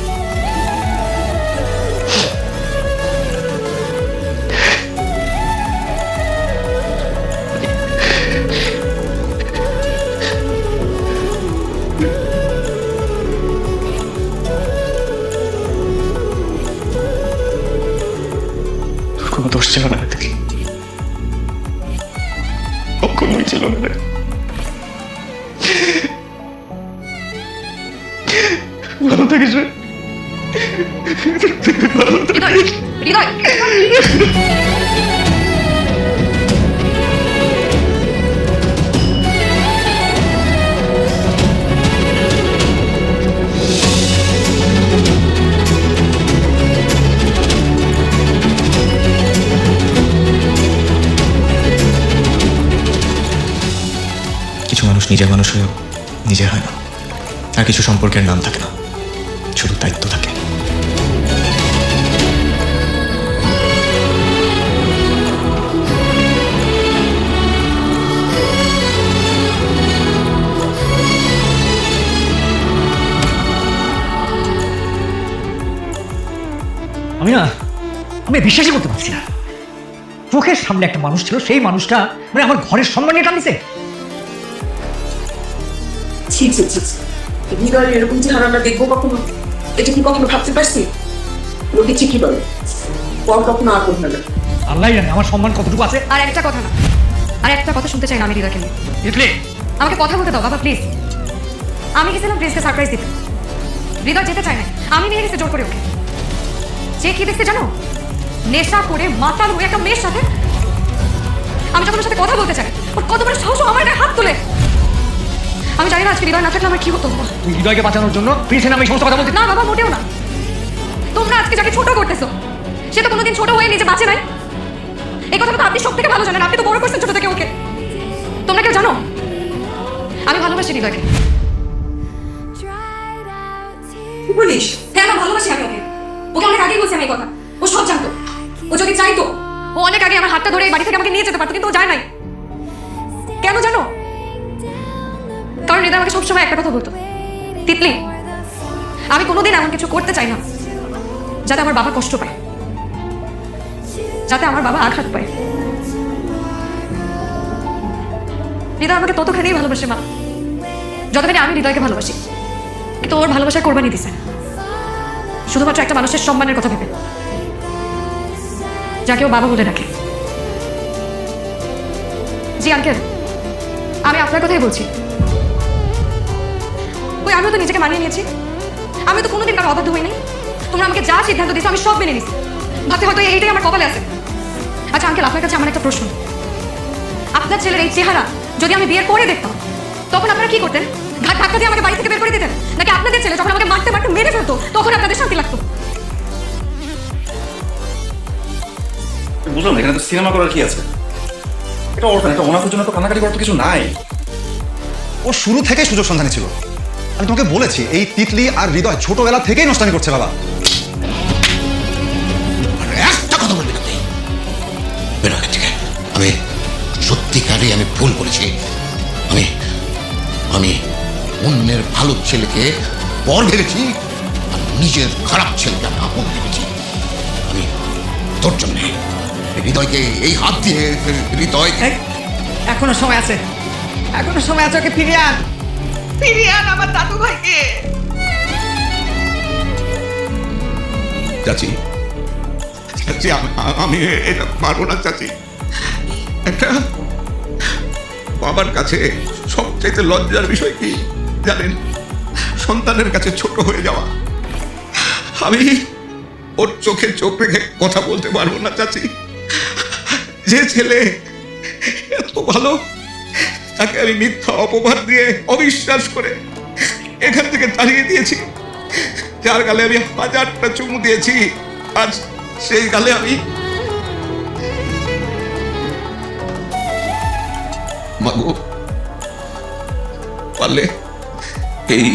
কোনো দোষ ছিল না দেখি, কখনোই ছিল না রে। ভালো থাকিস রে। হৃদয়, কিছু মানুষ নিজের মানুষ হয়েও নিজের হয় না, আর কিছু সম্পর্কের নাম থাকে না, শুধু দায়িত্ব থাকে। আমি বিশ্বাসই করতে পারছি না, চোখের সামনে একটা মানুষ ছিল, সেই মানুষটা মানে আমার ঘরের সম্মান নিয়ে টানছে। হৃদয়ের এরকম চেহারা আমরা দেখবো কখনো? এটা কি কখনো ভাবতে পারছি? লোকে চিঠি বলে পর কখনো আর করবে না। আল্লাহ জানে আমার সম্মান কতটুকু আছে। আর একটা কথা না, আর একটা কথা শুনতে চাই না আমি হৃদয়কে নিয়ে। আমাকে কথা বলতে দাও বাবা প্লিজ। আমি গেছিলাম প্রিন্সকে সারপ্রাইজ দিতে, হৃদয় যেতে চায় না, আমি নিয়ে গেছি জোর করে ওকে। যে কি দেখতে জানো, নেশা করে মাতাল হয়ে একটা মেয়ের সাথে। আমি যখন ওর সাথে কথা বলতে চাই, ওর কত বড় সাহস আমার গায়ে হাত তোলে। আমি জানি না আজকে হৃদয় না থাকলে আমার কি হতো। তুই হৃদয়কে বাঁচানোর জন্য প্রিন্সের নামে এই সমস্ত কথা বলতে? না বাবা, মোটেও না। তোমরা আজকে যাকে ছোট করতেছো, সে তো কোনোদিন ছোট হয়ে নিজে বাঁচে নাই। এই কথাটা তো আপনি সব থেকে ভালো জানেন, আপনি তো বড় করছেন ছোট থেকে ওকে। তোমরা কেউ জানো আমি ভালোবাসি হৃদয়কে? কি বলিস? হ্যাঁ, আমার ভালোবাসি আমি ওকে। ওকে অনেক আগেই বলছি আমি এই কথা। ও সব জানতো। ও যদি চাইতো, ও অনেক আগে আমার হাতটা ধরে এই বাড়ি থেকে আমাকে নিয়ে যেতে পারতো, কিন্তু ও যায় নাই। কেন জানো? কারণ হৃদয় আমাকে সবসময় একটা কথা বলতো, তিতলি আমি কোনোদিন এমন কিছু করতে চাই না যাতে আমার বাবা কষ্ট পায়, যাতে আমার বাবা আঘাত পায়। হৃদয় আমাকে ততখানি ভালোবাসে মা, যতখানি আমি হৃদয়কে ভালোবাসি। কিন্তু ওর ভালোবাসার কোরবানি দিছে শুধুমাত্র একটা মানুষের সম্মানের কথা ভেবে, যাকে ও বাবা বলে রাখে। জি আঙ্কেল, আমি আপনার কথাই বলছি। ওই আমিও তো নিজেকে মানিয়ে নিয়েছি, আমি তো কোনোদিন কারো অবাধ্য হইনি। তোমরা আমাকে যা সিদ্ধান্ত দিয়েছো আমি সব মেনে নিছি, ভাবতে হয়তো এইটাই আমার কপালে আছে। আচ্ছা আঙ্কেল, আপনার কাছে আমার একটা প্রশ্ন, আপনার ছেলের এই চেহারা যদি আমি বিয়ের পরে দেখতাম, তখন আপনারা কি করতেন? ঘাট ধাক্কা দিয়ে আমাকে বাড়ি থেকে বের করে দিতেন, নাকি আপনাদের ছেলে যখন আমাকে মারতে মারতে মেরে ফেলতো তখন আপনাদের শান্তি লাগতো? বুঝলাম না, এখানে তো সিনেমা করার কি আছে? এটা ওর এটা ওনার জন্য তো কান্নাকাটি করার তো কিছু নাই। ও শুরু থেকেই সুযোগ সন্ধানী ছিল। আমি তোমাকে বলেছি এই তিতলি আর হৃদয় ছোটবেলা থেকেই নষ্টামি করছে বাবা। একটা কথা বলবি না তুই, বেরো এখান থেকে। আমি সত্যিকারই আমি ভুল করেছি। আমি আমি অন্যের ভালো ছেলেকে পর ভেবেছি, আর নিজের খারাপ ছেলেকে আমি আপন ভেবেছি। আমি তোর জন্যে হৃদয়কে এই হাত দিয়ে হৃদয়। এখনো সময় আছে, এখনো সময় আছে, ওকে ফিরিয়ে আন, ফিরিয়ে আন আমার দাদু ভাইকে। চাচি, চাচি আমি এটা পারবো না চাচি। একটা বাবার কাছে সবচেয়ে লজ্জার বিষয় কি জানেন? সন্তানের কাছে ছোট হয়ে যাওয়া। আমি ওর চোখে চোখ রেখে কথা বলতে পারবো না চাচি। যে ছেলে এত ভালো, তাকে আমি মিথ্যা অপবাদ দিয়ে অবিশ্বাস করে এখান থেকে তাড়িয়ে দিয়েছি। যার গালে আমি 1000টা চুমু দিয়েছি, আজ সেই গালে আমি মাগো, পারলে এই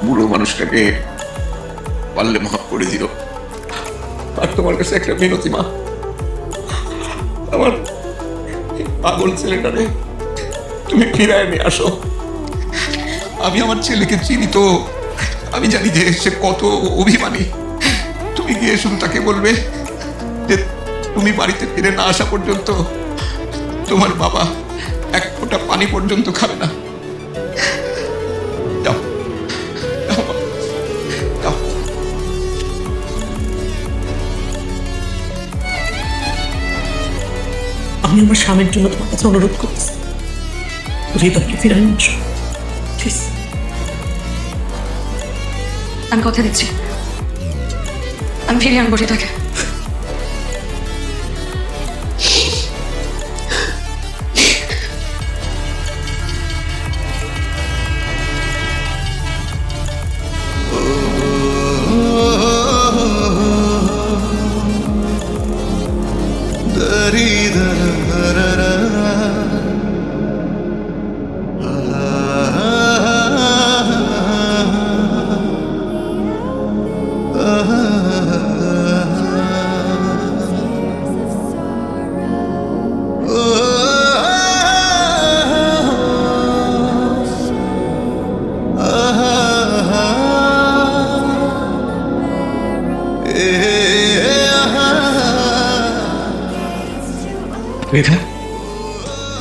বুড়ো মানুষটাকে পারলে মাফ করে দিও। আর তোমার কাছে একটা মিনতি মা, আমার পাগল ছেলেটারে তুমি ফিরায় নিয়ে আসো। আমি আমার ছেলেকে চিনি তো, আমি জানি যে সে কত অভিমানী। তুমি গিয়ে শুধু তাকে বলবে যে তুমি বাড়িতে ফিরে না আসা পর্যন্ত তোমার বাবা এক ফোঁটা পানি পর্যন্ত খাবে না। যাও, যাও, যাও। আমি আমার স্বামীর জন্য তোমার কাছে অনুরোধ করছি, হৃদয়কে ফিরে নিয়ে আসো প্লিজ। আমি কথা দিচ্ছি, আমি ফিরিয়ে আনবো তাকে।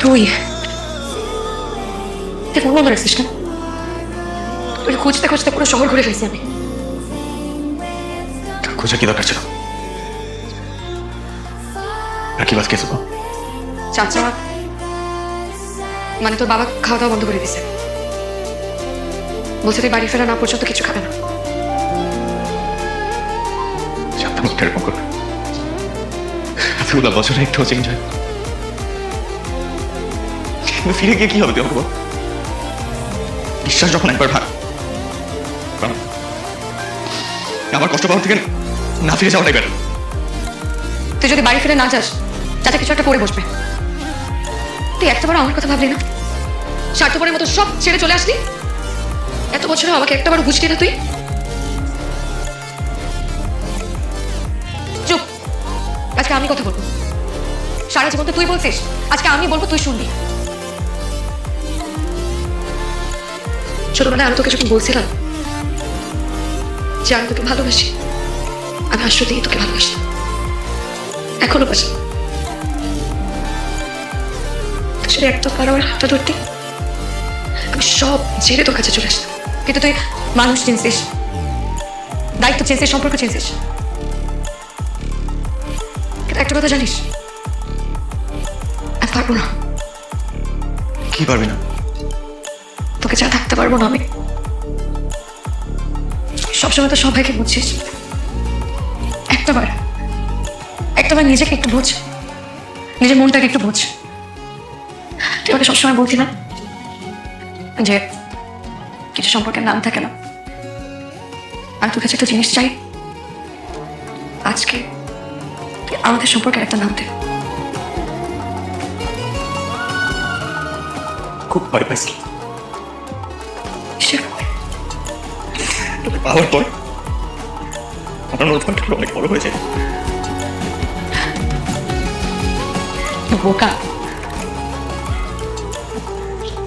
তুই ফোন বন্ধ রাখছিস কেন? তুই খুঁজতে খুঁজতে পুরো শহর ঘুরে ফেলছি আমি। খোঁজা কি দরকার ছিল? আর কি বাস কেসো? চাচা মানে তোর বাবা খাওয়া দাওয়া বন্ধ করে দিছে, বলছে তুই বাড়ি ফেরা না পর্যন্ত কিছু খাবে না। এরকম করবে? এতগুলো বছরে একটু চেঞ্জ হয়, ফিরে গিয়ে কি হবে? তুই আমাকে বিশ্বাস যখন একবার ভাগ, আমার কষ্ট পাওয়ার থেকে না ফিরে যাওয়াটাই বেটার। তুই যদি বাড়ি ফিরে না যাস, চাচা কিছু একটা করে বসবে। তুই একটাবার আমার কথা ভাবলি না? স্বার্থপরের মতো সব ছেড়ে চলে আসলি। এত বছরে আমাকে একটাবার বুঝলি না তুই? চুপ, আজকে আমি কথা বলবো। সারা জীবন তো তুই বলছিস, আজকে আমি বলবো, তুই শুনবি। ছোটবেলায় আমি তোকে যখন বলছিলাম যে আমি তোকে ভালোবাসি, আমি আসলেই তোকে ভালোবাসি, এখনো বাসি। আসলে একটা বার আমার হাতটা ধরতে আমি সব ছেড়ে তোর কাছে চলে আসতাম। কিন্তু তুই মানুষ চিনছিস, দায়িত্ব চিনছিস, সম্পর্ক চিনছিস। কিন্তু একটা কথা জানিস, আমি পারবো না। কি পারবি না? তোকে যা থাকতে পারবো না আমি। সবসময় তো সবাইকে বুঝছিস, একটাবার নিজেকে একটু বোঝ, নিজের মনটাকে একটু বোঝ। তুই আমাকে সবসময় বলছি না যে কিছু সম্পর্কের নাম থাকে না, আমি তোর কাছে একটা জিনিস চাই, আজকে তুই আমাদের সম্পর্কের একটা নাম দে। খুব ভয় পাইছি তোকে পাওয়ার পর। আমার অনুভবটা অনেক বড় হয়ে যায়। বোকা,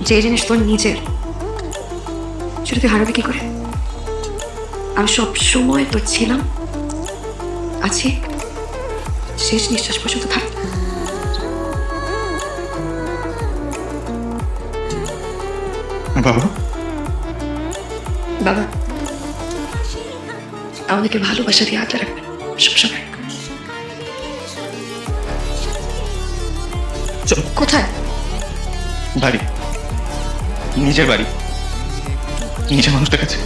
যে জিনিস তোর নিজের সেটা তুই হারাবি কি করে? আমি সব সময় তোর ছিলাম, আছি, শেষ নিঃশ্বাস পর্যন্ত থাক। বাবা, বাবা আমাদেরকে ভালোবাসা দিয়ে আগলে রাখবেন সবসময়। চলো কোথায়? বাড়ি, নিজের বাড়ি, নিজের মানুষটার কাছে।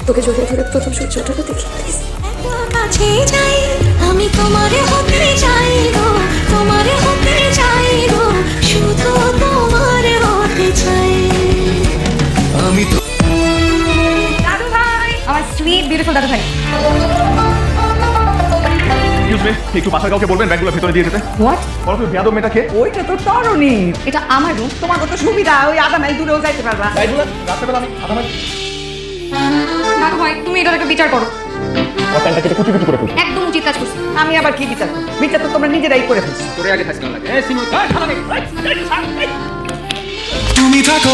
তোকে জড়িয়ে ধরে প্রথম সূর্য ওঠাটা দেখি কাছে যাই আমি তোমারে হতে চাই গো তোমারে হতে চাই গো শুধু তোমারে হতে চাই আমি তো দাদু ভাই, আমার সুইট বিউটিফুল দাদু ভাই। একটু বাসার কাউকে বলবেন ব্যাগগুলো ভেতরে দিয়ে যেতে। হোয়াট? বলো তুমি বেয়াদব মেয়েটাকে। ওইটা তো তরণী, এটা আমার রুম। তোমার কত সুবিধা, ওই আধা মাইল দূরেও যাইতে পারবা। তাইগুলো রাত্রেবেলা আমি আধা মাইল দাদু ভাই, তুমি এটার একটা বিচার করো। প্যান্টটা কেটে কুচি কুচি করে ফেলছি। একদম উচিত কাজ করছি। আমি আবার কি বিচার করবো? বিচার তো তোমরা নিজেরাই করে ফেলছো। তোরে আগে থাকতে লাগে তুমি থাকো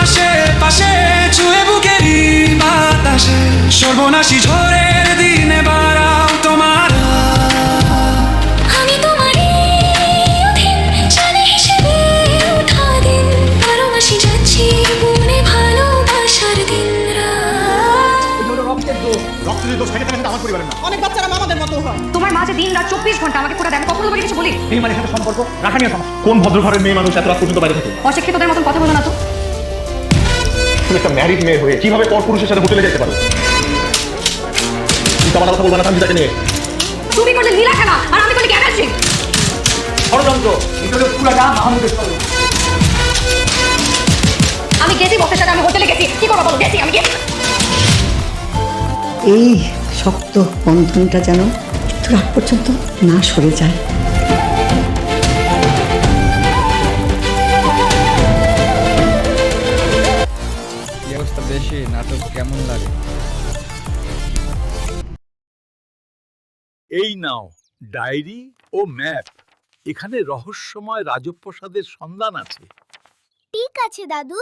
আশেপাশে ছুঁয়ে বুকেরই বাতাসে সর্বনাশী ঝড়ের দিনে বাড়াও তোমার আমি তোমারই অধীন জানে হিসেবে ওঠা দিন বারো মাসে যাচ্ছি মনে ভালোবাসার দিন রক্তের দোষ থেকে থাকে আমার পরিবারের না। অনেক বাচ্চারা মামাদের মতো হয়। তোমার মা যে দিন রাত 24 ঘন্টা আমাকে ফোটা দেয়, আমি কখনো তোমাকে কিছু বলি? এই মানে সাথে সম্পর্ক রাখা নিয়ে সমস্যা। কোন ভদ্র ঘরের মেয়ে মানুষ এত রাত পর্যন্ত বাইরে থাকে? অশিক্ষিতদের মতন কথা বলো না তো। তুমি একটা ম্যারিড মেয়ে হয়ে কিভাবে পর পুরুষের সাথে হোটেলে যেতে পারো? তুমি আমার কথা বলবো না তাকে নিয়ে। তুমি করলে লীলা খেলা আর আমি করলে ক্যামেরা সিং। ষড়যন্ত্র, এটা হলো পুরাটা মাহমুদের ষড়যন্ত্র। আমি গেছি বসের সাথে, আমি হোটেলে গেছি। কি করবো বলো? গেছি, আমি গেছি। এই শক্ত বন্ধনটা যেন একটু রাত পর্যন্ত না সরে যায়। এই অবস্থা বেশি নাটক কেমন লাগে? এই নাও ডায়েরি ও ম্যাপ। এখানে রহস্যময় রাজপ্রসাদের সন্ধান আছে। ঠিক আছে দাদু।